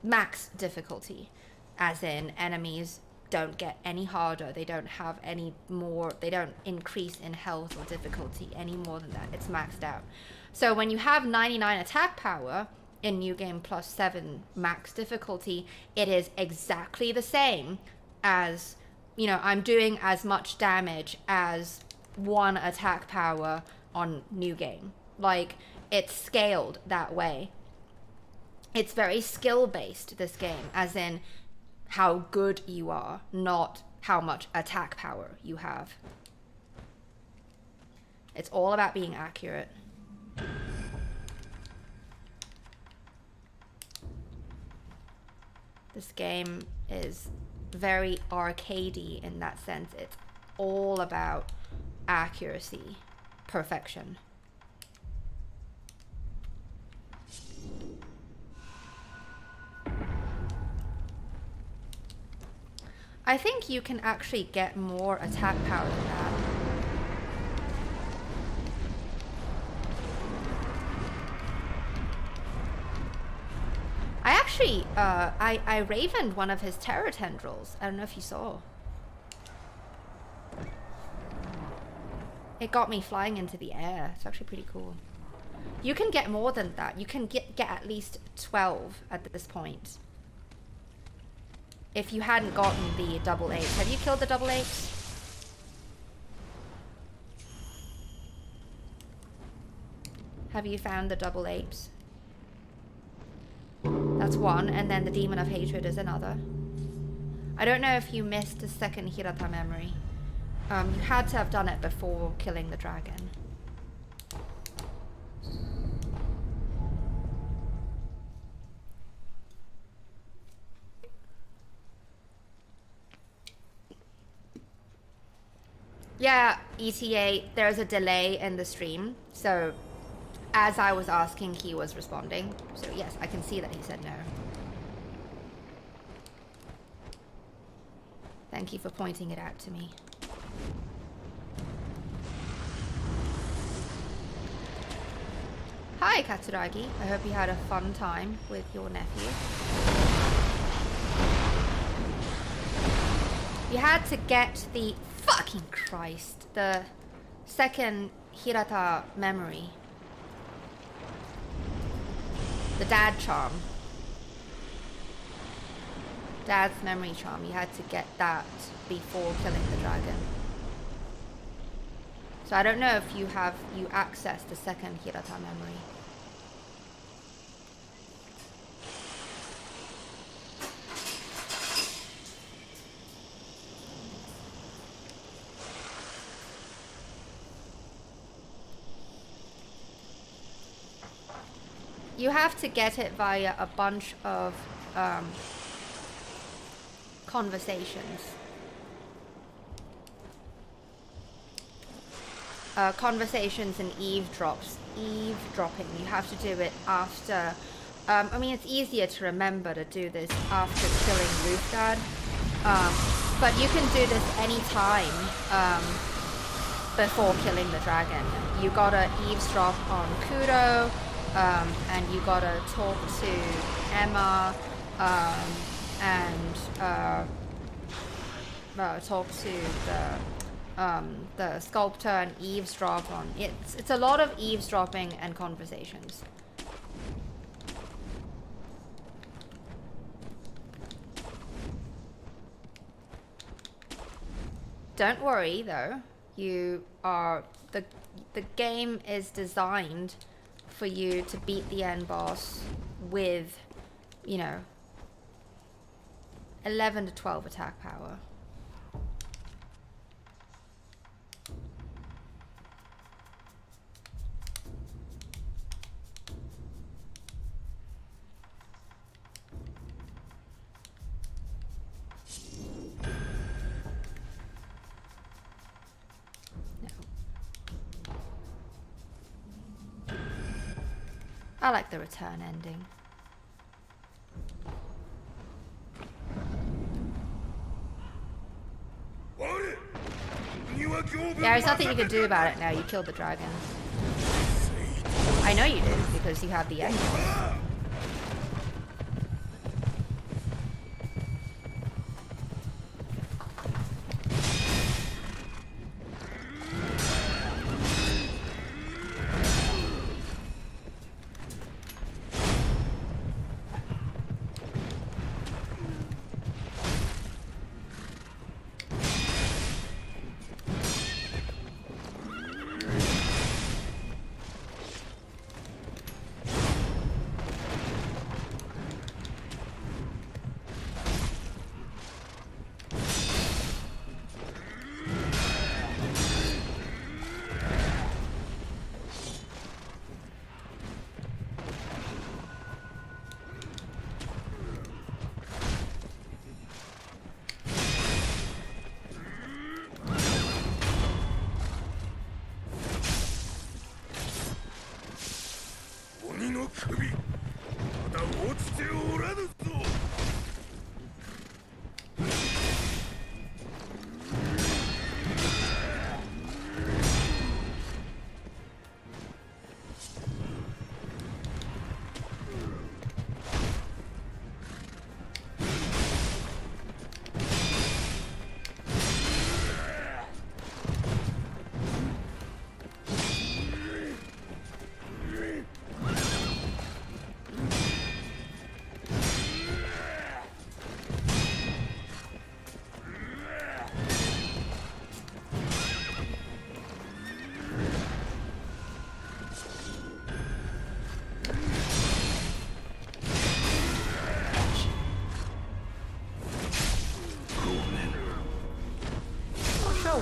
Max difficulty. As in, enemies don't get any harder. They don't have any more, they don't increase in health or difficulty any more than that. It's maxed out. So when you have 99 attack power in New Game Plus 7 max difficulty, it is exactly the same as, you know, I'm doing as much damage as 1 attack power on New Game. Like, it's scaled that way. It's very skill based, this game, as in how good you are, not how much attack power you have. It's all about being accurate. This game is very arcadey in that sense. It's all about accuracy, perfection. I think you can actually get more attack power than that. I actually, I ravened one of his terror tendrils. I don't know if you saw. It got me flying into the air. It's actually pretty cool. You can get more than that. You can get at least 12 at this point. If you hadn't gotten the double apes. Have you killed the double apes? Have you found the double apes? That's one, and then the Demon of Hatred is another. I don't know if you missed the second Hirata memory. You had to have done it before killing the dragon. Yeah, ETA, there's a delay in the stream, so as I was asking, he was responding. So yes, I can see that he said no. Thank you for pointing it out to me. Hi, Katsuragi. I hope you had a fun time with your nephew. You had to get the... Fucking Christ. The second Hirata memory. The dad charm. Dad's memory charm. You had to get that before killing the dragon. So I don't know if you accessed the second Hirata memory. You have to get it via a bunch of conversations. Conversations and eavesdropping. You have to do it after. I mean, it's easier to remember to do this after killing Roof Dad. But you can do this anytime before killing the dragon. You gotta eavesdrop on Kudo, and you gotta talk to Emma, and talk to the sculptor and eavesdrop on it. It's a lot of eavesdropping and conversations. Don't worry though, the game is designed for you to beat the end boss with, you know, 11 to 12 attack power. I like the return ending. Yeah, there's nothing you can do about it now. You killed the dragon. I know you did, because you have the end boss.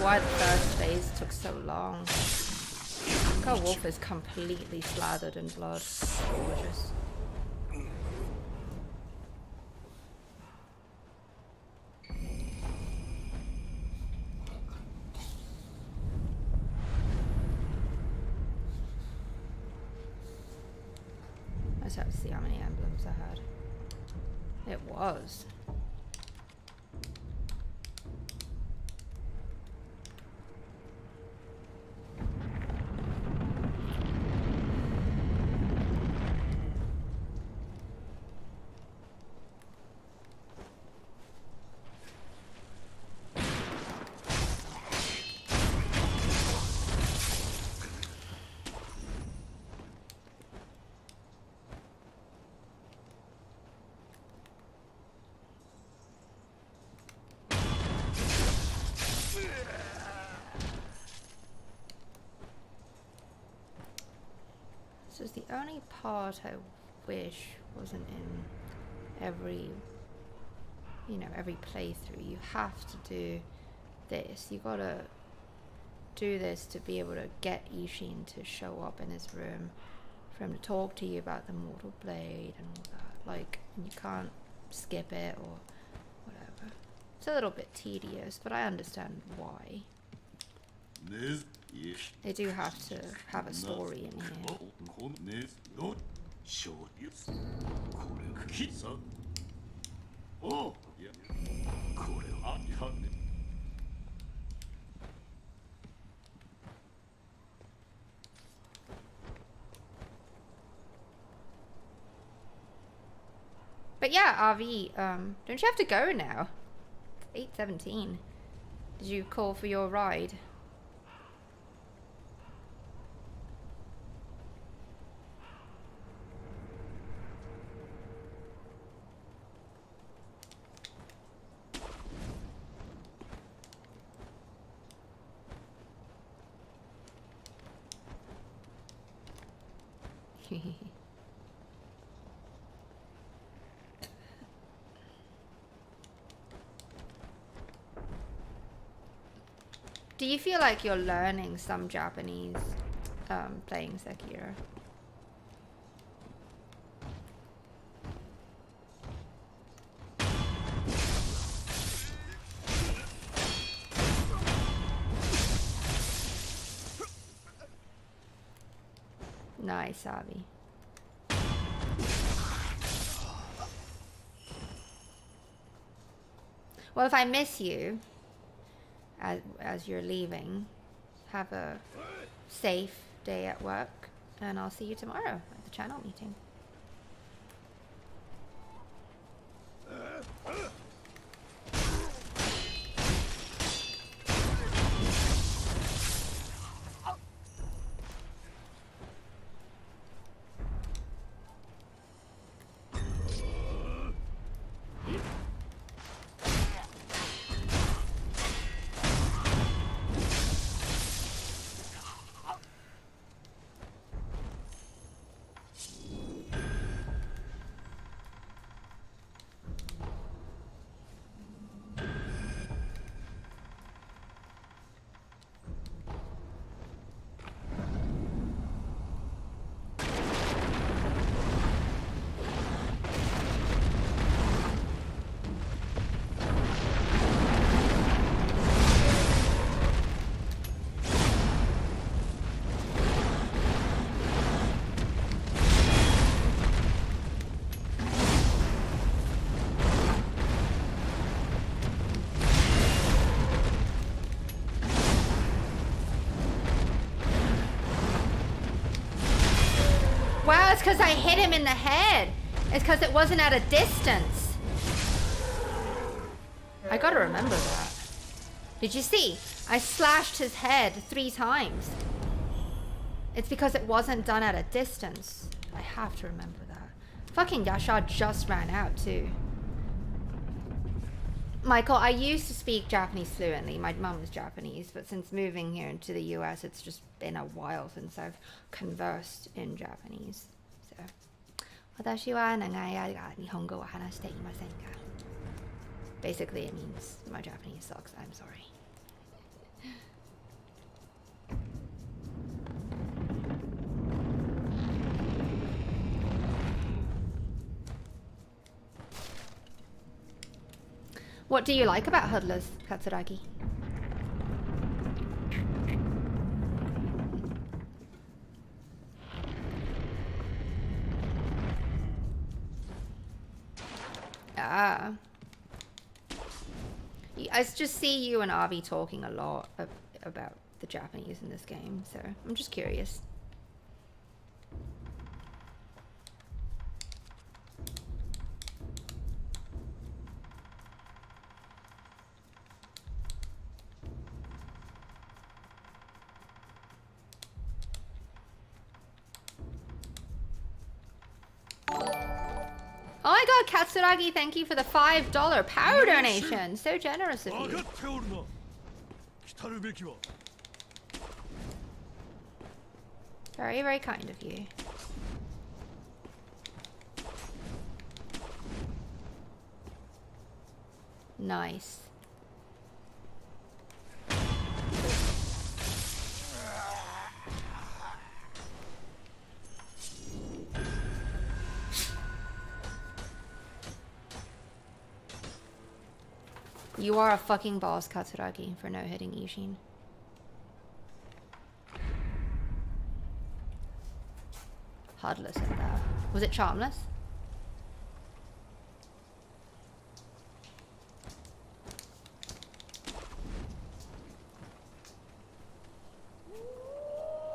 Why the first phase took so long. Our wolf is completely slathered in blood. Gorgeous. I just have to see how many emblems I had. It was. is the only part I wish wasn't in every, you know, every playthrough. You have to do this. You gotta do this to be able to get Ishin to show up in his room, for him to talk to you about the Mortal Blade and all that. Like, you can't skip it or whatever. It's a little bit tedious, but I understand why. They do have to have a story in here. But yeah, RV, don't you have to go now? It's 8:17. Did you call for your ride? Do you feel like you're learning some Japanese playing Sekiro? Nice, Abby. Well, if I miss you as you're leaving, have a safe day at work, and I'll see you tomorrow at the channel meeting. Wow, it's because I hit him in the head. It's because it wasn't at a distance. I gotta remember that. Did you see? I slashed his head 3 times. It's because it wasn't done at a distance. I have to remember that. Fucking Yasha just ran out too. Michael, I used to speak Japanese fluently. My mum is Japanese, but since moving here into the US, it's just been a while since I've conversed in Japanese. So, 私は長い間日本語を話していませんが. Basically, it means my Japanese sucks. I'm sorry. What do you like about Hudless, Katsuragi? Ah. I just see you and Avi talking a lot about the Japanese in this game, so I'm just curious. Oh my god, Katsuragi, thank you for the $5 power donation. So generous of you. Very, very kind of you. Nice. You are a fucking boss, Katsuragi, for no hitting Ishin. Hudless at that. Was it Charmless?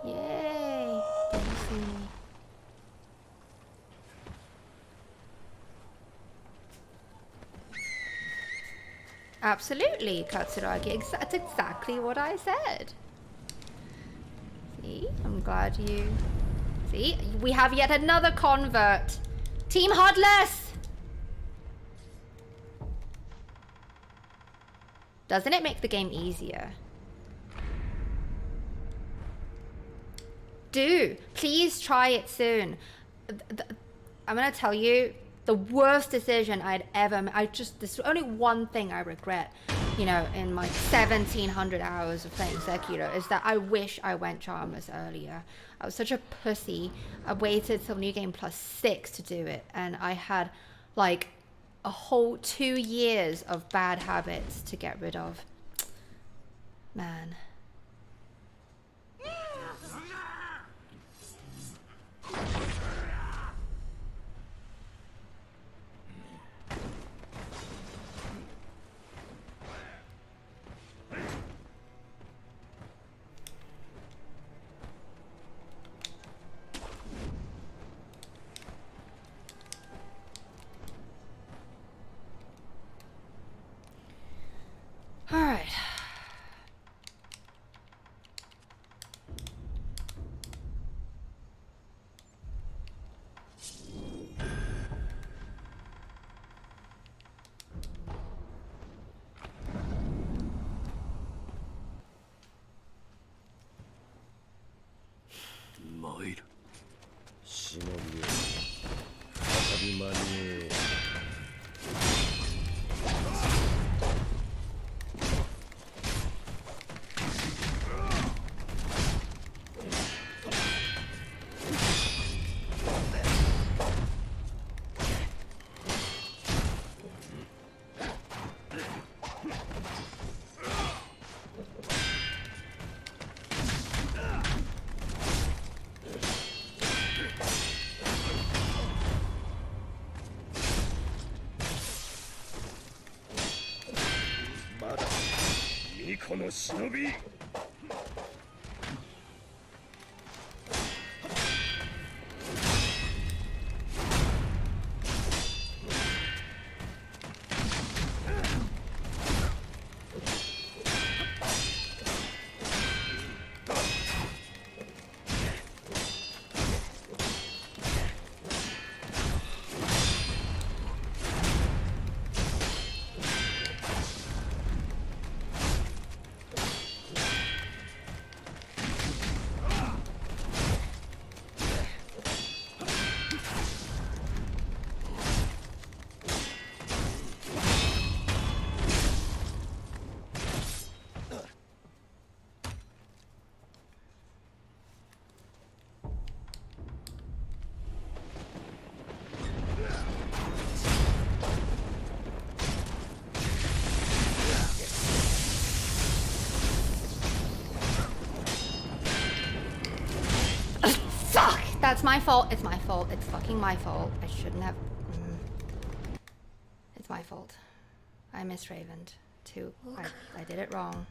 Yay! Dainty. Absolutely, Katsuragi. That's exactly what I said. See? I'm glad you... See? We have yet another convert. Team Hudless! Doesn't it make the game easier? Do. Please try it soon. I'm gonna tell you, the worst decision I'd ever made. There's only one thing I regret, you know, in my 1700 hours of playing Sekiro, is that I wish I went Charmless earlier. I was such a pussy. I waited till New Game Plus 6 to do it, and I had like a whole 2 years of bad habits to get rid of. Man. All right. That's my fault. It's my fault. It's fucking my fault. I shouldn't have... It's my fault. I misravened too. I did it wrong.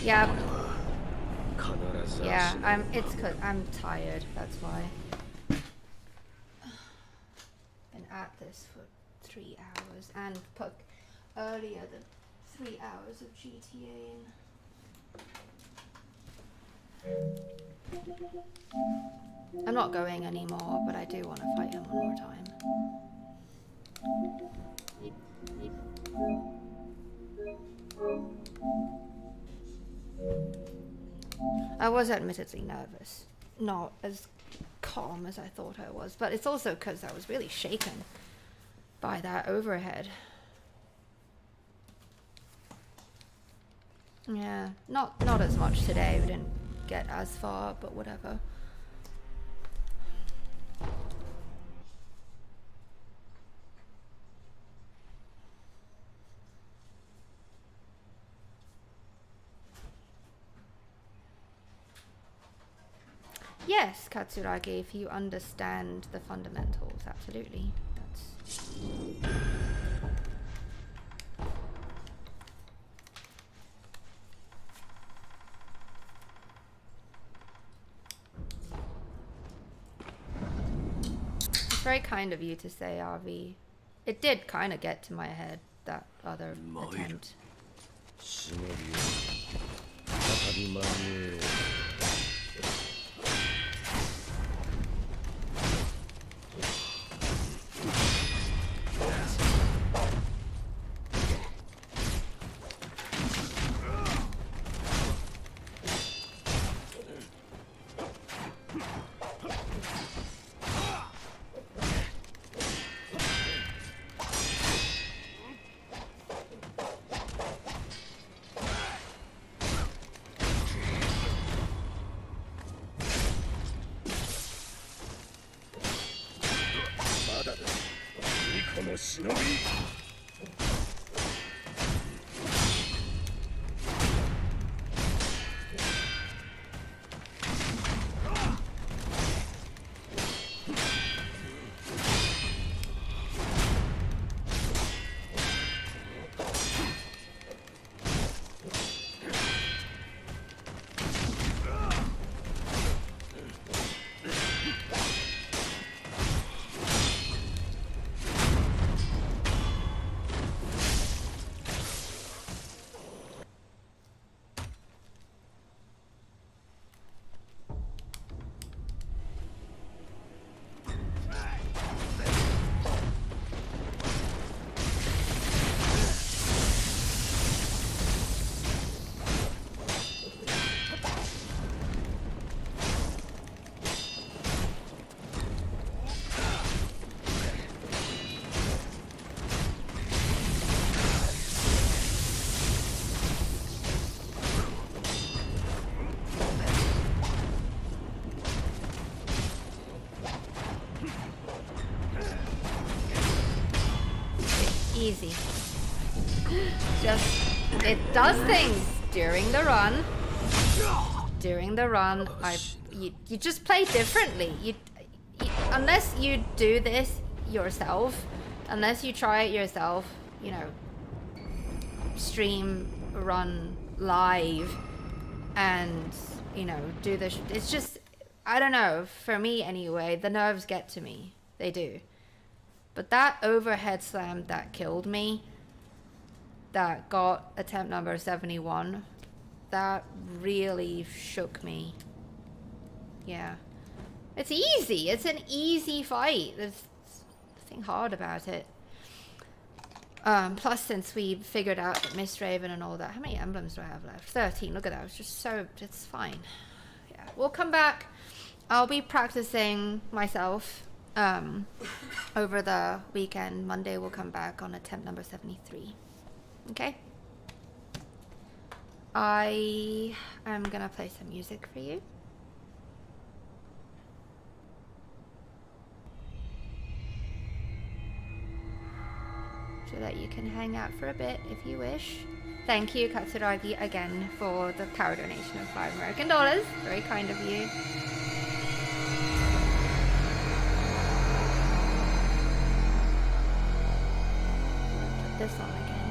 Yeah. Yeah, it's 'cause I'm tired, that's why. Been at this for 3 hours, and earlier the 3 hours of GTAing. I'm not going anymore, but I do want to fight him one more time. I was admittedly nervous, not as calm as I thought I was, but it's also because I was really shaken by that overhead. Yeah, not as much today. We didn't get as far, but whatever. Yes, Katsuragi, if you understand the fundamentals, absolutely. That's... It's very kind of you to say, RV. It did kind of get to my head, that other attempt. Easy. Just, it does things during the run. During the run, you just play differently. You, unless you do this yourself, unless you try it yourself, you know, stream, run live, and you know, do this. It's just, I don't know. For me, anyway, the nerves get to me. They do. But that overhead slam that killed me, that got attempt number 71, that really shook me. Yeah. It's easy. It's an easy fight. There's nothing hard about it. Plus, since we figured out that Mistraven and all that, how many emblems do I have left? 13. Look at that. It's just so, it's fine. Yeah. We'll come back. I'll be practicing myself. Over the weekend. Monday we'll come back on attempt number 73. Okay? I am gonna play some music for you. So that you can hang out for a bit if you wish. Thank you, Katsuragi, again for the power donation of $5 American. Very kind of you. This on again.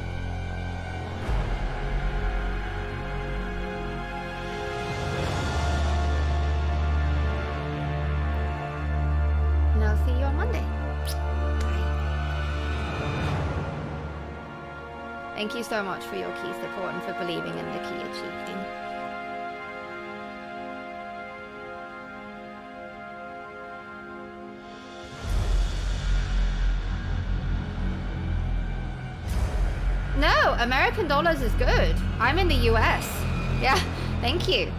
And I'll see you on Monday. Bye. Thank you so much for your key support and for believing in the key achieving. No, American dollars is good. I'm in the US. Yeah, thank you.